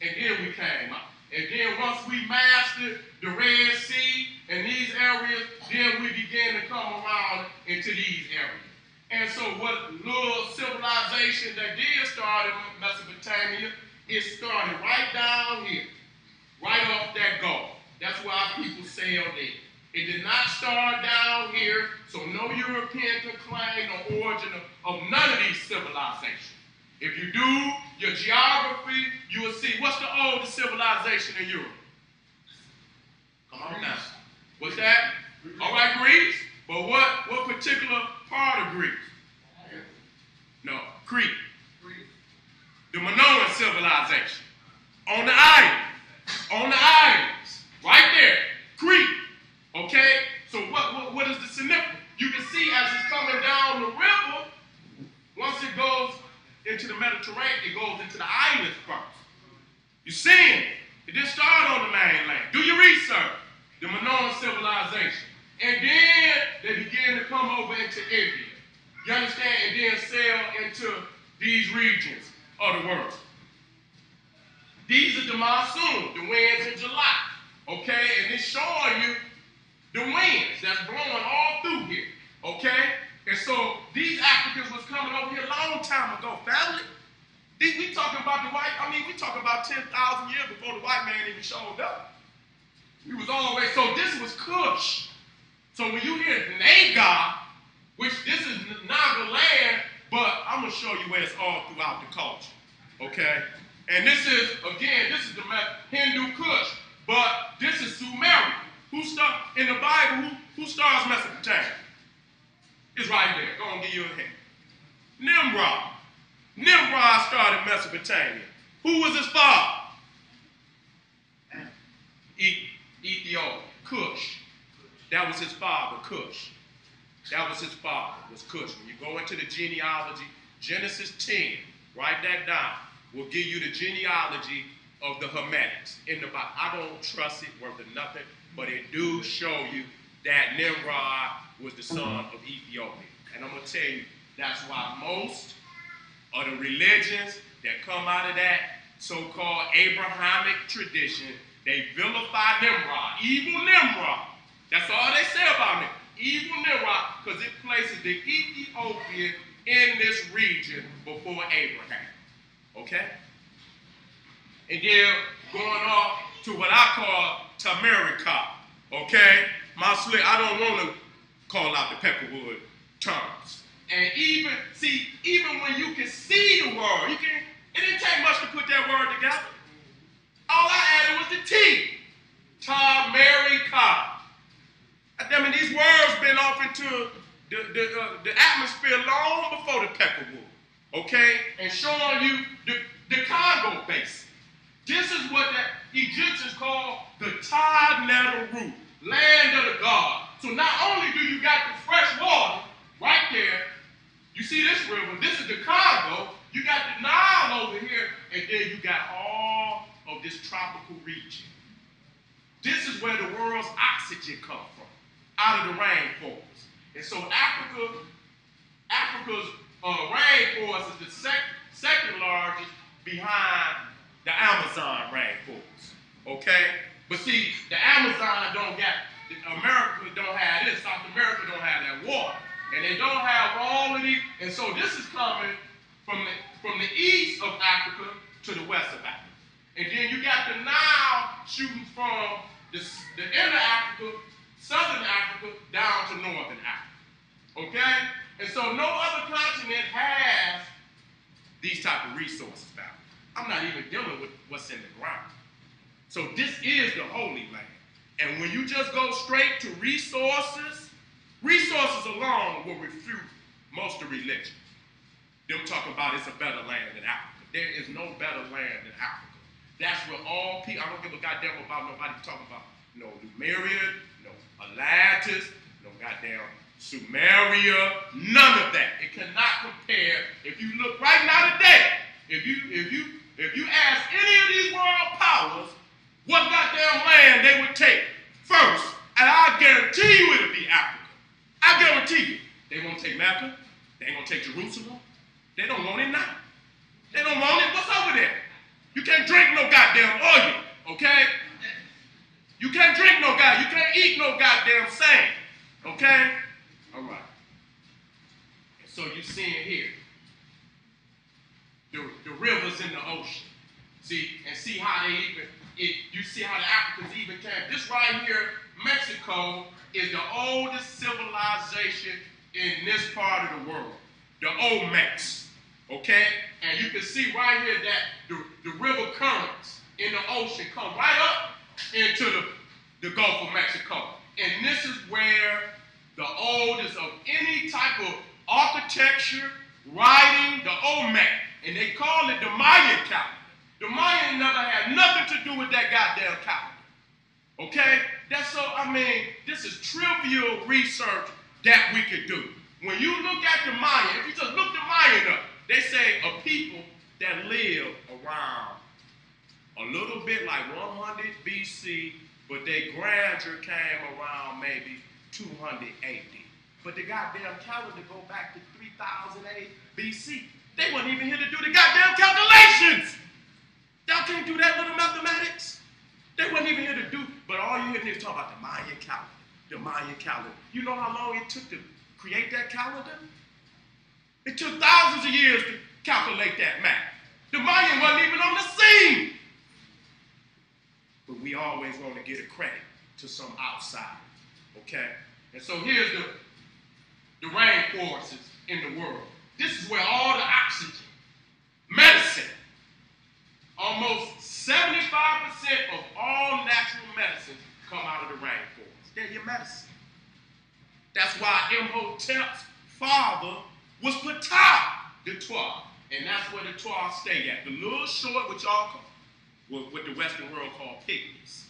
And then we came up. And then once we mastered the Red Sea and these areas, then we began to come around into these areas. And so what little civilization that did start in Mesopotamia, it started right down here, right off that Gulf. That's why our people sailed there. It did not start down here, so no European can claim the origin of none of these civilizations. If you do your geography, you will see what's the oldest civilization in Europe. Come on now. What's that? All right, Greece. But what particular part of Greece? No, Crete. The Minoan civilization. On the island. On the islands. Right there. Crete. Okay? So what is the significance? You can see as it's coming down the river, once it goes into the Mediterranean, it goes into the islands first. You see it? It didn't start on the mainland. Do your research. The Minoan civilization. And then they began to come over into India. You understand? And then sail into these regions of the world. These are the monsoon, the winds in July. Okay? And it's showing you the winds that's blowing all through here. Okay? And so these Africans was coming over here a long time ago, family. We talking about we talking about 10,000 years before the white man even showed up. We was always, so this was Kush. So when you hear Naga, which this is Naga land, but I'm going to show you where it's all throughout the culture. Okay? And this is the Hindu Kush, but this is Sumeria. In the Bible, who starts Mesopotamia? It's right there. Go and give you a hint. Nimrod. Nimrod started Mesopotamia. Who was his father? Ethiopia. Cush. That was his father, Cush. That was his father, was Cush. When you go into the genealogy, Genesis 10, write that down. Will give you the genealogy of the Hermetics in the Bible. I don't trust it worth of nothing, but it do show you that Nimrod was the son of Ethiopia. And I'm going to tell you, that's why most of the religions that come out of that so-called Abrahamic tradition, they vilify Nimrod, evil Nimrod. That's all they say about him, evil Nimrod, because it places the Ethiopian in this region before Abraham. Okay? And then going off to what I call Tamarika. Okay? I don't want to call out the Peckerwood terms. And even when you can see the word, it didn't take much to put that word together. All I added was the T. Tamarika. I mean, these words been off into the atmosphere long before the Peckerwood. Okay? And showing you the Congo basin. This is what the Egyptians call the Tad root, land of the God. So not only do you got the fresh water right there, you see this river, this is the Congo, you got the Nile over here, and then you got all of this tropical region. This is where the world's oxygen comes from, out of the rainforest. And so Africa's rainforest is the second largest behind the Amazon rainforest. Okay? But see, the Amazon America don't have this, South America don't have that water. And they don't have all of these. And so this is coming from the east of Africa to the west of Africa. And then you got the Nile shooting from the end of Africa, southern Africa, down to northern Africa. Okay? And so no other continent has these type of resources now. I'm not even dealing with what's in the ground. So this is the Holy Land. And when you just go straight to resources alone will refute most of religion. Them talking about it's a better land than Africa. There is no better land than Africa. That's where all people, I don't give a goddamn about nobody talking about no Lemurian, no Atlantis, no goddamn Sumeria, none of that. It cannot compare. If you look right now today, if you ask any of these world powers what goddamn land they would take first, and I guarantee you it'll be Africa. I guarantee you. They won't take Mecca. They ain't gonna take Jerusalem. They don't want it now. They don't want it. What's over there? You can't drink no goddamn oil, okay? You can't drink no goddamn, you can't eat no goddamn sand, okay? All right. And so you see it here. The rivers in the ocean. See how they you see how the Africans even came. This right here, Mexico, is the oldest civilization in this part of the world. The Olmecs, okay? And you can see right here that the river currents in the ocean come right up into the Gulf of Mexico. And this is where the oldest of any type of architecture, writing, the Olmec, and they call it the Mayan calendar. The Mayan never had nothing to do with that goddamn calendar. Okay? This is trivial research that we could do. When you look at the Mayan, if you just look the Mayan up, they say a people that live around a little bit like 100 BC, but their grandeur came around maybe 200 AD. But the goddamn calendar go back to 3008 BC. They weren't even here to do the goddamn calculations. Y'all can't do that little mathematics. They weren't even here to do, but all you hear is talk about the Mayan calendar. The Mayan calendar. You know how long it took to create that calendar? It took thousands of years to calculate that math. The Mayan wasn't even on the scene. But we always want to get a credit to some outside, okay? And so here's the rainforests in the world. This is where all the oxygen, medicine, almost 75% of all natural medicines come out of the rainforest. They're your medicine. That's why Imhotep's father was Ptah the 12th. And that's where the 12 stay at. The little short, which y'all call, what the Western world call pygmies.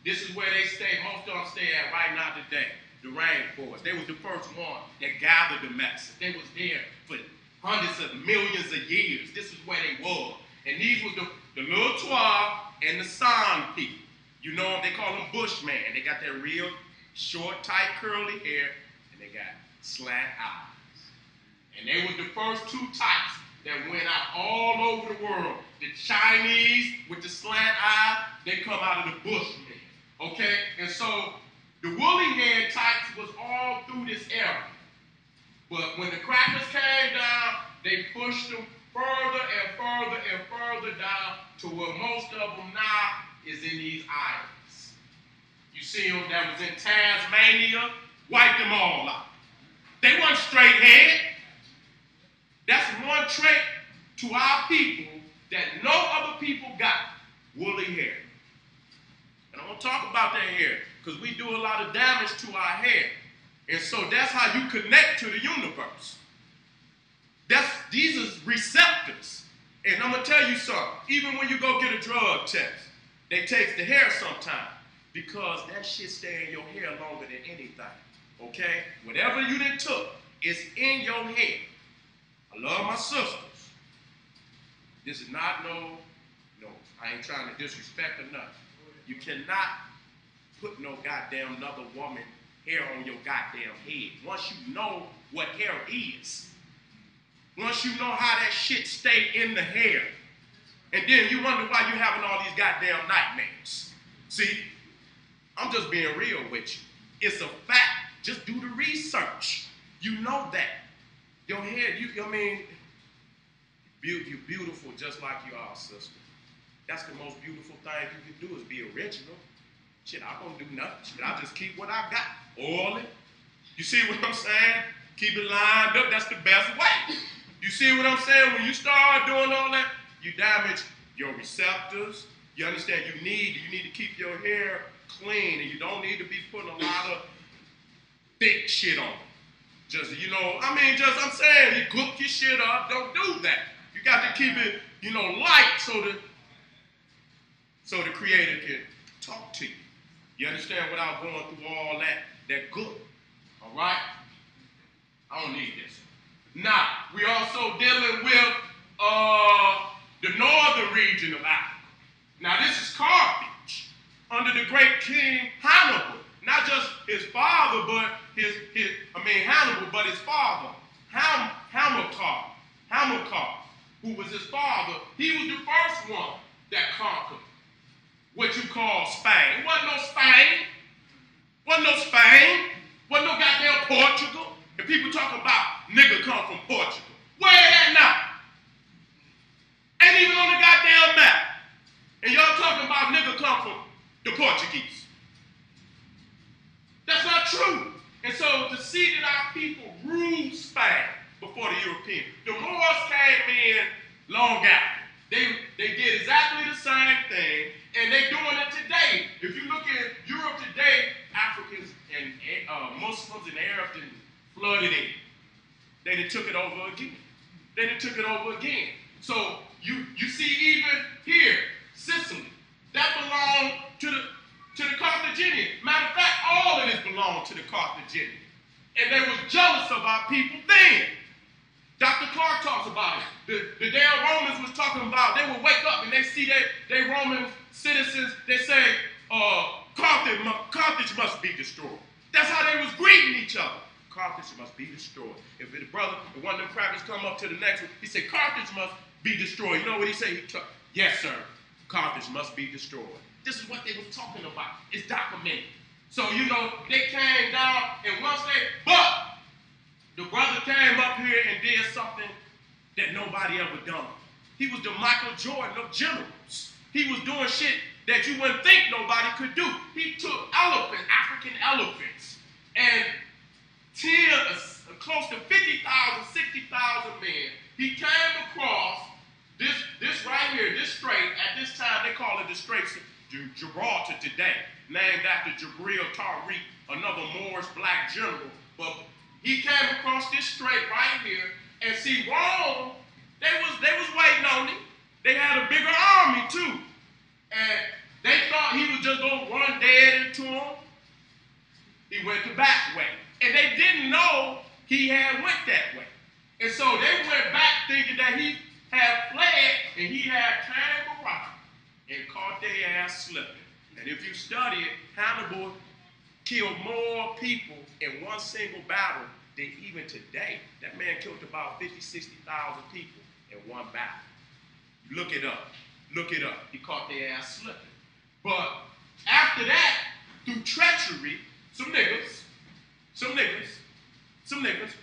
This is where they stay, most of them stay at right now today. The rainforest. They was the first one that gathered the medicine. They was there for hundreds of millions of years. This is where they were. And these was the little Twa and the San people. You know them, they call them Bushmen. They got that real short, tight, curly hair, and they got slant eyes. And they were the first two types that went out all over the world. The Chinese with the slant eyes, they come out of the Bushmen. Okay? And so the woolly head types was all through this era. But when the crackers came down, they pushed them further and further and further down to where most of them now is in these islands. You see them that was in Tasmania, wiped them all out. They weren't straight head. That's one trait to our people that no other people got, woolly hair. And I'm going to talk about that hair because we do a lot of damage to our hair. And so that's how you connect to the universe. These are receptors. And I'm going to tell you something. Even when you go get a drug test, they take the hair sometime because that shit stay in your hair longer than anything. Okay? Whatever you done took is in your hair. I love my sisters. This is not no, I ain't trying to disrespect or nothing. You cannot put no goddamn another woman hair on your goddamn head. Once you know what hair is, once you know how that shit stay in the hair, and then you wonder why you having all these goddamn nightmares. See, I'm just being real with you. It's a fact. Just do the research. You know that. Your hair, you're beautiful just like you are, sister. That's the most beautiful thing you can do is be original. Shit, I don't do nothing. Shit, I just keep what I got. Oil it. You see what I'm saying? Keep it lined up. That's the best way. You see what I'm saying? When you start doing all that, you damage your receptors. You understand? You need to keep your hair clean, and you don't need to be putting a lot of thick shit on it. I'm saying, you cook your shit up. Don't do that. You got to keep it, light so the Creator can talk to you. You understand? Without going through all that good. All right? I don't need this. Now, we also dealing with the northern region of Africa. Now, this is Carthage under the great King Hannibal. Not just his father, but Hannibal, but his father, Hamilcar, who was his father. He was the first one that conquered what you call Spain. It wasn't no Spain. Wasn't no goddamn Portugal. And people talking about nigga come from Portugal. Where at now? Ain't even on the goddamn map. And y'all talking about nigga come from the Portuguese. That's not true. And so to see that our people ruled Spain before the Europeans, the Moors came in long after. They did exactly the same thing, and they're doing it today. If you look at Europe today, Africans and Muslims and Arabs and flooded in. They done took it over again. So you see even here, Sicily, that belonged to the Carthaginians. Matter of fact, all of this belonged to the Carthaginians. And they was jealous of our people then. Dr. Clark talks about it. The damn Romans was talking about, they would wake up and they see they Roman citizens, they say, Carthage must be destroyed. That's how they was greeting each other. Carthage must be destroyed. If one of them crackers come up to the next one, he said, Carthage must be destroyed. You know what he said? Yes, sir. Carthage must be destroyed. This is what they was talking about. It's documented. So, they came down, and but the brother came up here and did something that nobody ever done. He was the Michael Jordan of generals. He was doing shit that you wouldn't think nobody could do. He took African elephants, and close to 50,000, 60,000 men. He came across this right here, this strait. At this time, they call it the Straits of Gibraltar today, named after Jabril Tariq, another Moorish black general. But he came across this strait right here, and see, Rome, they was waiting on him. They had a bigger army too, and they thought he was just gonna run dead into them. He went the back way, and they didn't know he had went that way, and so they went back thinking that he had fled and he had came around. caught their ass slipping. And if you study it, Hannibal killed more people in one single battle than even today. That man killed about 50, 60,000 people in one battle. Look it up. Look it up. He caught their ass slipping. But after that, through treachery, some niggas,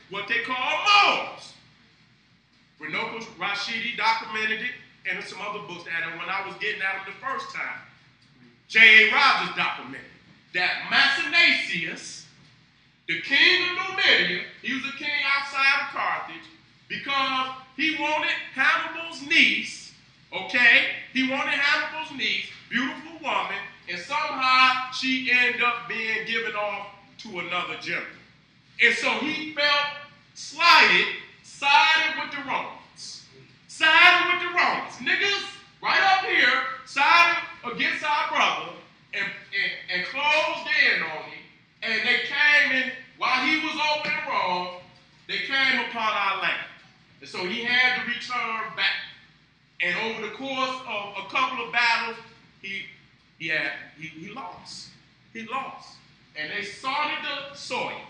what they call Moors. Renoko Rashidi documented it, and some other books that when I was getting at them the first time. J.A. Rogers documented that Maecenaeus, the king of Numidia, he was a king outside of Carthage, because he wanted Hannibal's niece, okay? He wanted Hannibal's niece, beautiful woman, and somehow she ended up being given off to another general. And so he felt slighted, sided with the Romans. Sided with the Romans. Niggas, right up here, sided against our brother and closed in on him. And they came in, while he was over in Rome, they came upon our land. And so he had to return back. And over the course of a couple of battles, he lost. He lost. And they sorted the soil.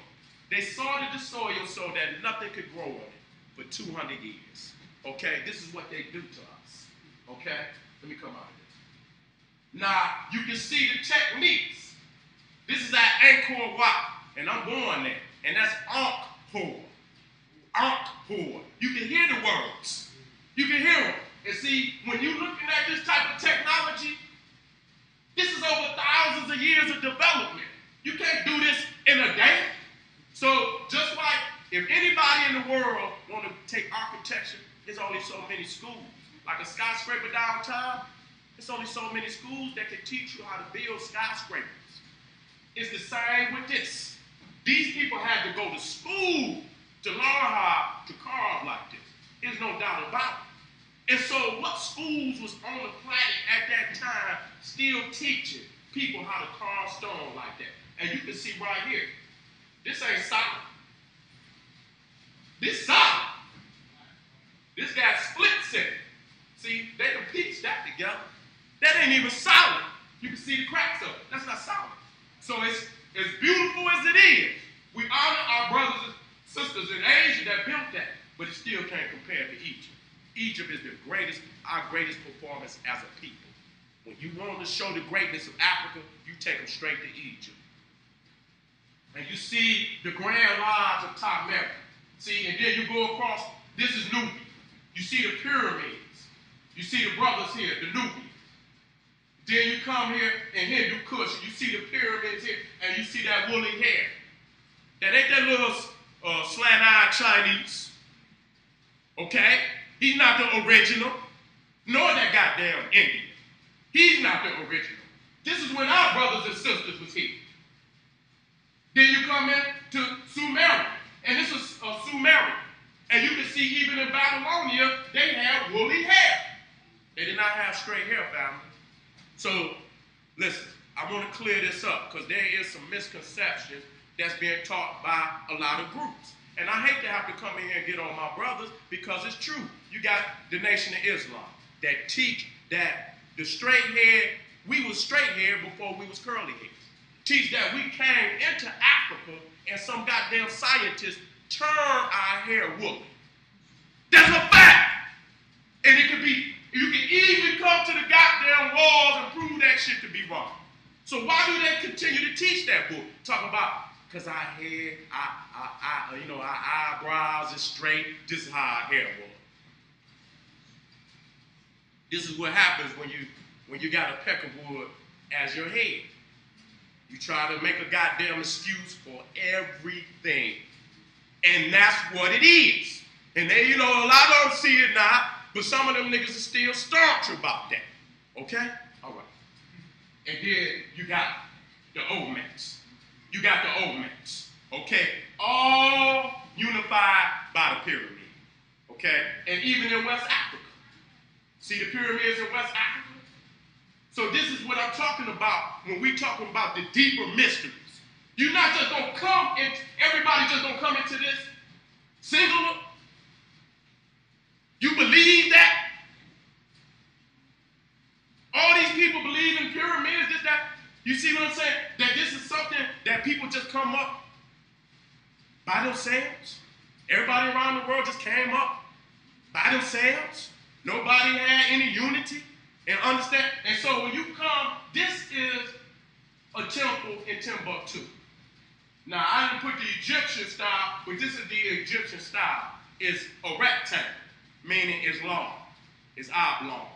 They sorted the soil so that nothing could grow on it for 200 years. Okay? This is what they do to us. Okay? Let me come out of this. Now, you can see the techniques. This is at Angkor Wat, and I'm going there. And that's Angkor. Angkor. You can hear the words. You can hear them. And see, when you're looking at this type of technology, this is over thousands of years of development. You can't do this in a day. So just like if anybody in the world want to take architecture, there's only so many schools. Like a skyscraper downtown, there's only so many schools that can teach you how to build skyscrapers. It's the same with this. These people had to go to school to learn how to carve like this. There's no doubt about it. And so what schools was on the planet at that time still teaching people how to carve stone like that? And you can see right here, this ain't solid. This solid. This got splits in it. See, they can piece that together. That ain't even solid. You can see the cracks of it. That's not solid. So it's as beautiful as it is. We honor our brothers and sisters in Asia that built that, but it still can't compare to Egypt. Egypt is our greatest performance as a people. When you want to show the greatness of Africa, you take them straight to Egypt. And you see the Grand Lodge of Tamera. See, and then you go across, this is Nubia. You see the pyramids. You see the brothers here, the Nubians. Then you come here in Hindu Kush, and you see the pyramids here, and you see that woolly hair. That ain't that little slant-eyed Chinese. Okay? He's not the original, nor that goddamn Indian. He's not the original. This is when our brothers and sisters was here. Then you come in to Sumerian, and this is Sumerian. And you can see even in Babylonia, they had woolly hair. They did not have straight hair, family. So, listen, I want to clear this up because there is some misconceptions that's being taught by a lot of groups. And I hate to have to come in here and get on my brothers because it's true. You got the Nation of Islam that teach that the straight hair, we was straight hair before we was curly hair. Teach that we came into Africa and some goddamn scientists turned our hair woolly. That's a fact. And it could be, you can even come to the goddamn walls and prove that shit to be wrong. So why do they continue to teach that book? Talk about, because our hair, our eyebrows is straight. This is how our hair was. This is what happens when you got a peckerwood as your head. You try to make a goddamn excuse for everything. And that's what it is. And they, a lot of them see it now, but some of them niggas are still staunch about that. Okay? All right. And then you got the Olmecs. You got the Olmecs. Okay? All unified by the pyramid. Okay? And even in West Africa. See the pyramids in West Africa? So this is what I'm talking about when we talking about the deeper mysteries. You're not just going to come into, everybody just going to come into this singular. You believe that? All these people believe in pyramids, this, that. You see what I'm saying? That this is something that people just come up by themselves. Everybody around the world just came up by themselves. Nobody had any unity and understand. And so when you come, this is a temple in Timbuktu. Now, I didn't put the Egyptian style, but this is the Egyptian style. It's a rectangle, meaning it's long. It's oblong.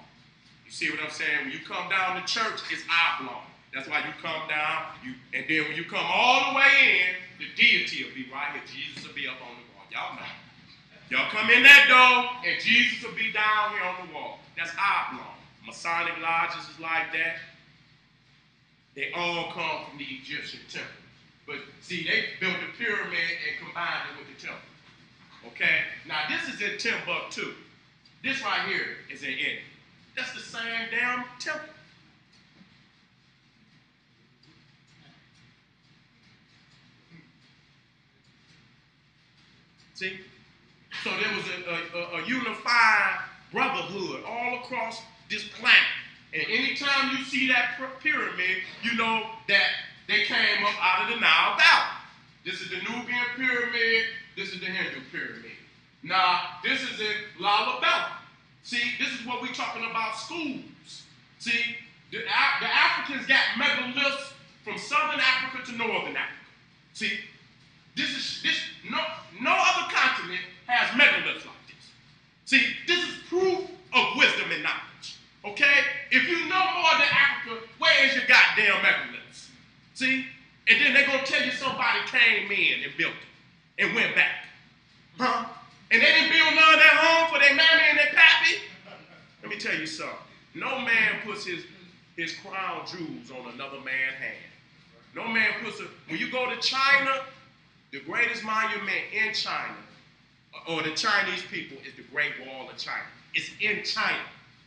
You see what I'm saying? When you come down to church, it's oblong. That's why you come down, and then when you come all the way in, the deity will be right here. Jesus will be up on the wall. Y'all know. Y'all come in that door, and Jesus will be down here on the wall. That's oblong. Masonic lodges is like that. They all come from the Egyptian temple. But see, they built the pyramid and combined it with the temple. Okay? Now, this is in Timbuktu. This right here is in India. That's the same damn temple. See? So there was a unified brotherhood all across this planet. And anytime you see that pyramid, you know that they came up out of the Nile Valley. This is the Nubian pyramid. This is the Hindu pyramid. Now, this is in Lalibela. See, this is what we're talking about schools. See, the Africans got megaliths from southern Africa to northern Africa. See, no other continent has megaliths like this. See, this is proof of wisdom and knowledge. Okay? If you know more than Africa, where is your goddamn megaliths? See? And then they're going to tell you somebody came in and built it and went back. Huh? And they didn't build none of that home for their mammy and their pappy? Let me tell you something. No man puts his crown jewels on another man's hand. No man puts when you go to China, the greatest monument in China, or the Chinese people, is the Great Wall of China. It's in China.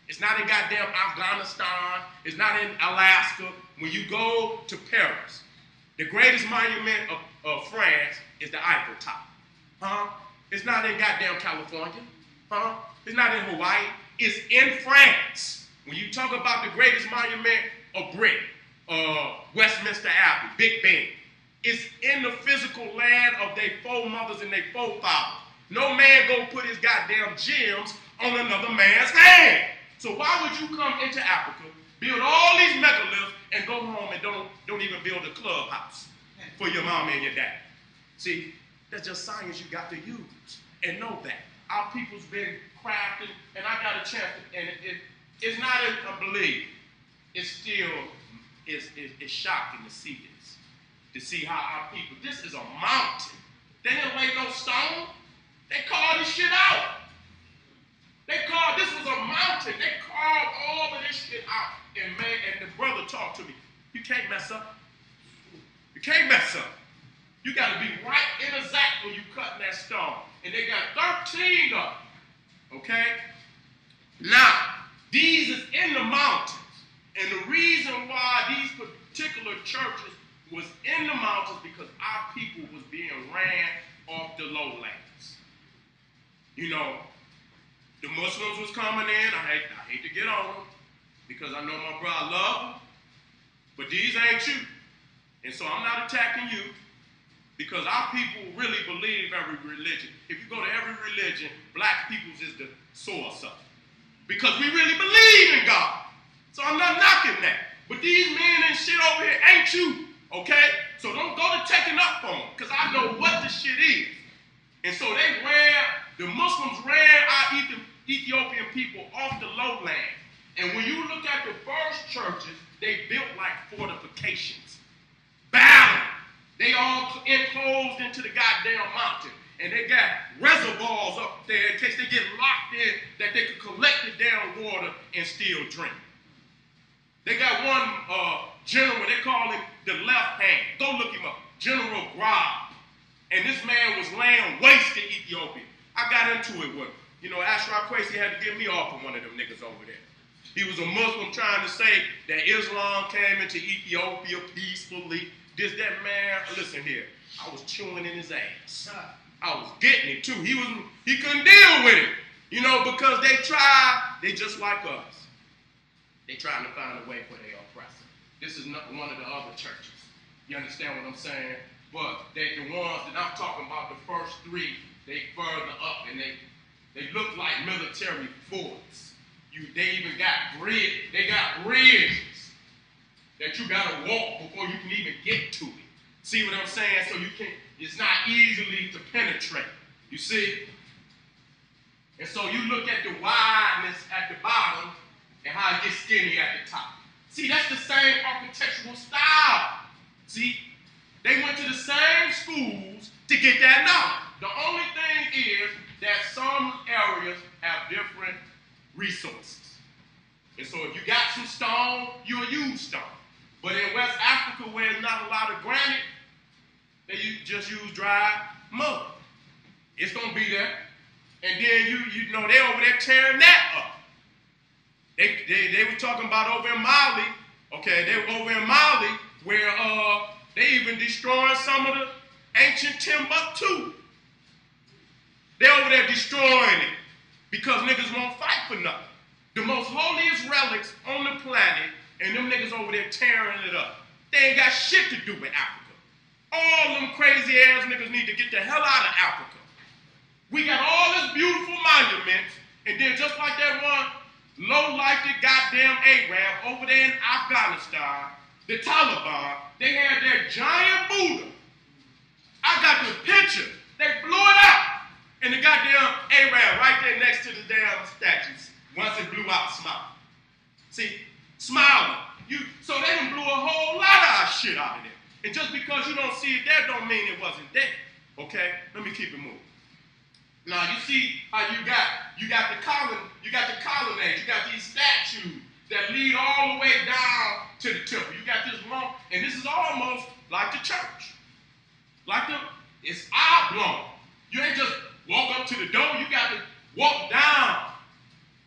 It's not in goddamn Afghanistan. It's not in Alaska. When you go to Paris, the greatest monument of France is the Eiffel Tower. Huh? It's not in goddamn California. Huh? It's not in Hawaii. It's in France. When you talk about the greatest monument of Britain, Westminster Abbey, Big Ben, it's in the physical land of their foremothers and their forefathers. No man go put his goddamn gems on another man's hand. So why would you come into Africa, build all these megaliths, and go home and don't even build a clubhouse for your mama and your dad? See, that's just science you got to use and know that. Our people's been crafted, and I got a chance, and it's not a belief. It's still, it's shocking to see this, to see how our people, this is a mountain. They didn't lay no stone. They carved this shit out. This was a mountain. They carved all of this shit out. And the brother talked to me. You can't mess up. You can't mess up. You got to be right and exact when you cutting that stone. And they got 13 of them. Okay? Now, these is in the mountains. And the reason why these particular churches was in the mountains because our people was being ran off the lowlands. You know, the Muslims was coming in. I hate to get on them because I know my brother love them, but these ain't you. And so I'm not attacking you because our people really believe every religion. If you go to every religion, black people's is the source of it because we really believe in God. So I'm not knocking that. But these men and shit over here ain't you, okay? So don't go to taking up on them because I know what the shit is. And so the Muslims ran our Ethiopian people off the lowland. And when you look at the first churches, they built like fortifications. Battle. They all enclosed into the goddamn mountain. And they got reservoirs up there in case they get locked in that they could collect the damn water and still drink. They got one general, they call him the left hand. Go look him up. General Grab. And this man was laying waste to Ethiopia. I got into it with him. You know, Ashraf Quasi had to get me off of one of them niggas over there. He was a Muslim trying to say that Islam came into Ethiopia peacefully. This, that, man. Listen here. I was chewing in his ass. I was getting it too. He couldn't deal with it. You know, because they just like us. They're trying to find a way for their oppressor. This is not one of the other churches. You understand what I'm saying? But the ones that I'm talking about, the first three, they further up, and they look like military forts. They even got bridges that you gotta walk before you can even get to it. See what I'm saying? So it's not easily to penetrate. You see? And so you look at the wideness at the bottom and how it gets skinny at the top. See, that's the same architectural style. See? They went to the same schools to get that knowledge. The only thing is that some areas have different resources. And so if you got some stone, you'll use stone. But in West Africa, where there's not a lot of granite, they just use dry mud. It's going to be there. And then, you know, they over there tearing that up. They were talking about over in Mali, okay, they were over in Mali where they even destroying some of the ancient Timbuktu. They over there destroying it because niggas won't fight for nothing. The most holiest relics on the planet, and them niggas over there tearing it up. They ain't got shit to do with Africa. All them crazy ass niggas need to get the hell out of Africa. We got all this beautiful monuments, and then just like that one low-lifed goddamn Arab over there in Afghanistan, the Taliban, they had their giant Buddha. I got the picture. They blew it up. And the goddamn Arab right there next to the damn statues. Once it blew out, smile. See, smiling. So they done blew a whole lot of our shit out of there. And just because you don't see it there don't mean it wasn't there. Okay? Let me keep it moving. Now you see how you got the colonnade, you got these statues that lead all the way down to the temple. You got this long, and this is almost like the church. It's oblong. You ain't just walk up to the door, you got to walk down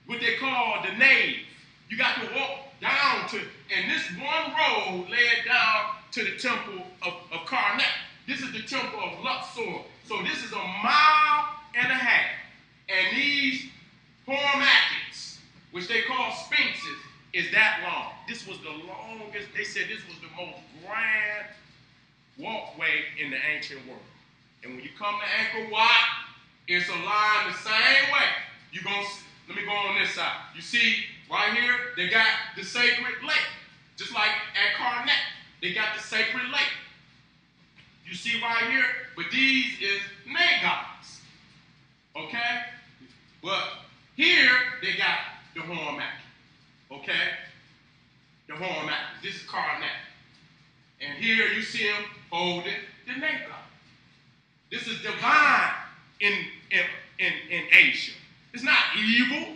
what they call the nave. You got to walk down and this one road led down to the temple of Karnak. This is the temple of Luxor. So this is 1.5 miles. And these hormatics, which they call sphinxes, is that long. This was the longest, they said this was the most grand walkway in the ancient world. And when you come to Angkor Wat, it's aligned the same way. Let me go on this side. You see, right here, they got the sacred lake. Just like at Karnak, they got the sacred lake. You see right here, but these is nagas. Okay? But here, they got the hormati. Okay? The hormati. This is Karnak. And here you see him holding the naga. This is divine in Asia. It's not evil.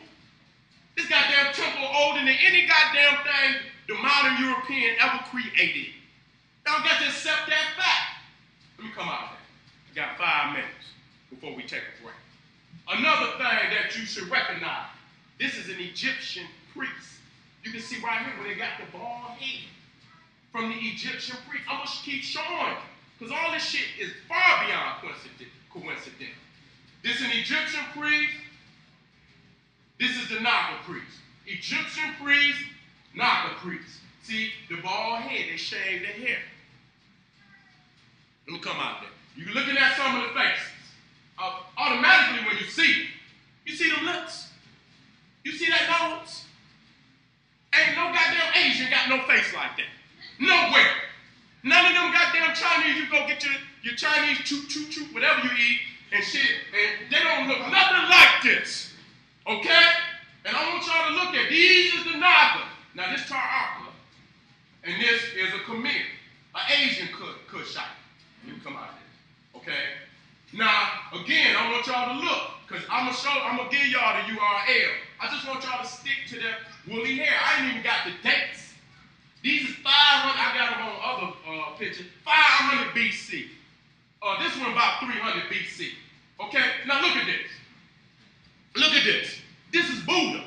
This goddamn temple older than any goddamn thing the modern European ever created. Y'all got to accept that fact. Let me come out of there. I got 5 minutes before we take a break. Another thing that you should recognize, this is an Egyptian priest. You can see right here where they got the bald head from the Egyptian priest. I'm going to keep showing you because all this shit is far beyond coincidental. This is an Egyptian priest. This is the Naga priest. Egyptian priest, Naga priest. See, the bald head, they shave their hair. Let me come out there. You're looking at some of the faces. Automatically when you see them lips. You see that nose? Ain't no goddamn Asian got no face like that. Nowhere. None of them goddamn Chinese, you go get your Chinese choop, whatever you eat, and shit, and they don't look nothing like this. Okay? And I want y'all to look at, these is the Naga. Now this Tar and this is a Khmer, an Asian Kushite. You come out of this. Okay? Now, again, I want y'all to look, because I'm gonna give y'all the URL. I just want y'all to stick to that woolly hair. I ain't even got the dates. These is 500, I got them on other pictures, 500 BC. This one about 300 BC. Okay, now look at this. Look at this. This is Buddha.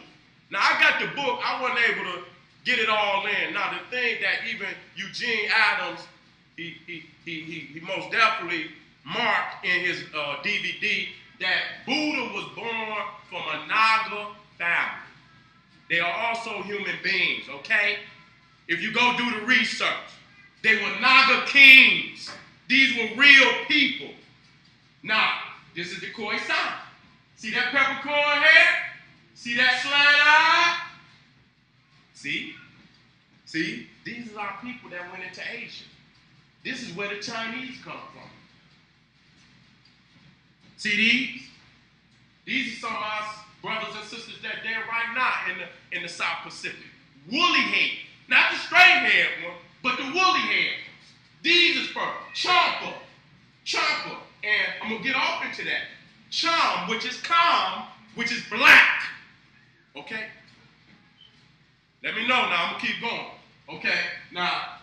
Now I got the book, I wasn't able to get it all in. Now the thing that even Eugene Adams, he most definitely marked in his DVD that Buddha was born from a Naga family. They are also human beings, okay? If you go do the research, they were Naga kings. These were real people. Now, this is the Khoisan. See that peppercorn hair? See that slant eye? See? See? These are our people that went into Asia. This is where the Chinese come from. See these? These are some of our brothers and sisters that there right now in the South Pacific. Woolly hair. Not the straight-haired one, but the woolly haired ones. These is for chomper. Chomper. And I'm going to get off into that. Chom, which is calm, which is black. Okay? Let me know now. I'm going to keep going. Okay? Now,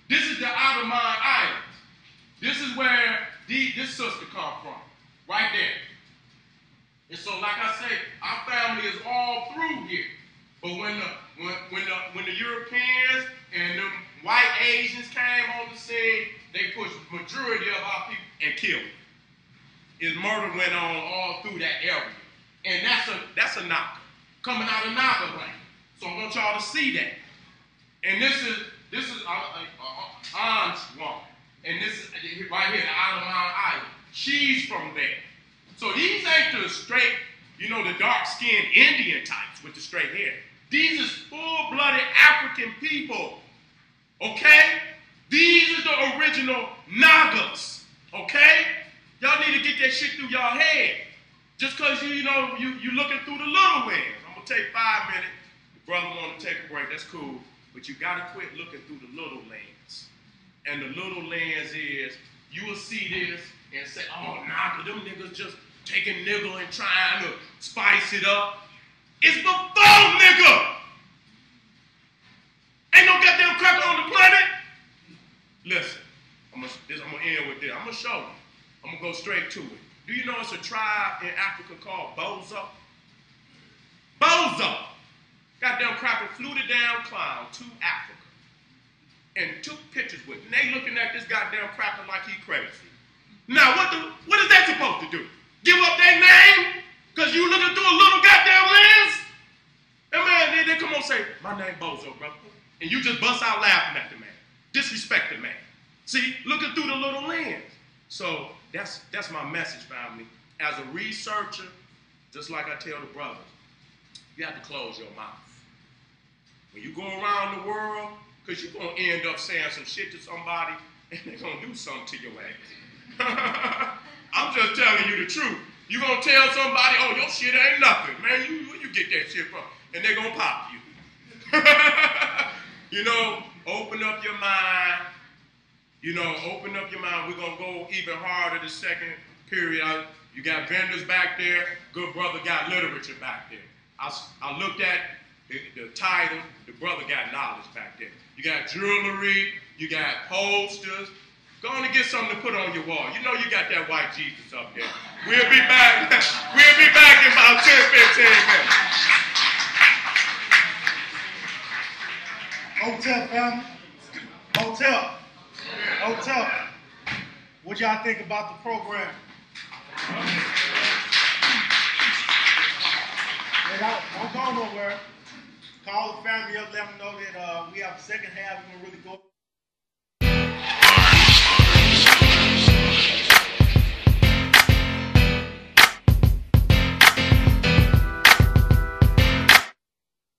this is the Outer Mind Islands. This is where this sister come from. Right there. And so, like I say, our family is all through here. But when the Europeans and the white Asians came on the scene, they pushed the majority of our people and killed them. His murder went on all through that area. And that's a naga, coming out of Naga land. So I want y'all to see that. And this is Aunt's woman. And this is right here, the Outer Mind Island. She's from there. So these ain't the straight, the dark-skinned Indian types with the straight hair. These is full-blooded African people. Okay? These are the original Nagas. Okay? Y'all need to get that shit through y'all head. Just because you looking through the little lens. I'm going to take 5 minutes. The brother want to take a break. That's cool. But you got to quit looking through the little lens. And the little lens is, you will see this and say, oh, Naga, them niggas just taking nigga and trying to spice it up. It's before nigga. Ain't no goddamn cracker on the planet. Listen, I'm gonna end with this. I'm gonna show you. I'm gonna go straight to it. Do you know it's a tribe in Africa called Bozo? Bozo. Goddamn cracker flew the damn clown to Africa and took pictures with him. They looking at this goddamn cracker like he crazy. Now, what is that supposed to do? Give up their name? Because you looking through a little goddamn lens? And man, they come on and say, my name Bozo, brother. And you just bust out laughing at the man. Disrespect the man. See, looking through the little lens. So that's my message, family. As a researcher, just like I tell the brothers, you have to close your mouth. When you go around the world, because you're going to end up saying some shit to somebody, and they're going to do something to your ass. I'm just telling you the truth. You're going to tell somebody, oh, your shit ain't nothing. Man, where you get that shit from? And they're going to pop you. Open up your mind. Open up your mind. We're going to go even harder the second period. You got vendors back there. Good brother got literature back there. I looked at the title. The brother got knowledge back there. You got jewelry. You got posters. Go on and get something to put on your wall. You know you got that white Jesus up there. We'll be back. We'll be back in about 10, 15 minutes. Hotel, family. Hotel. What y'all think about the program? Don't go nowhere. Call the family up, let them know that we have the second half. We're going to really go.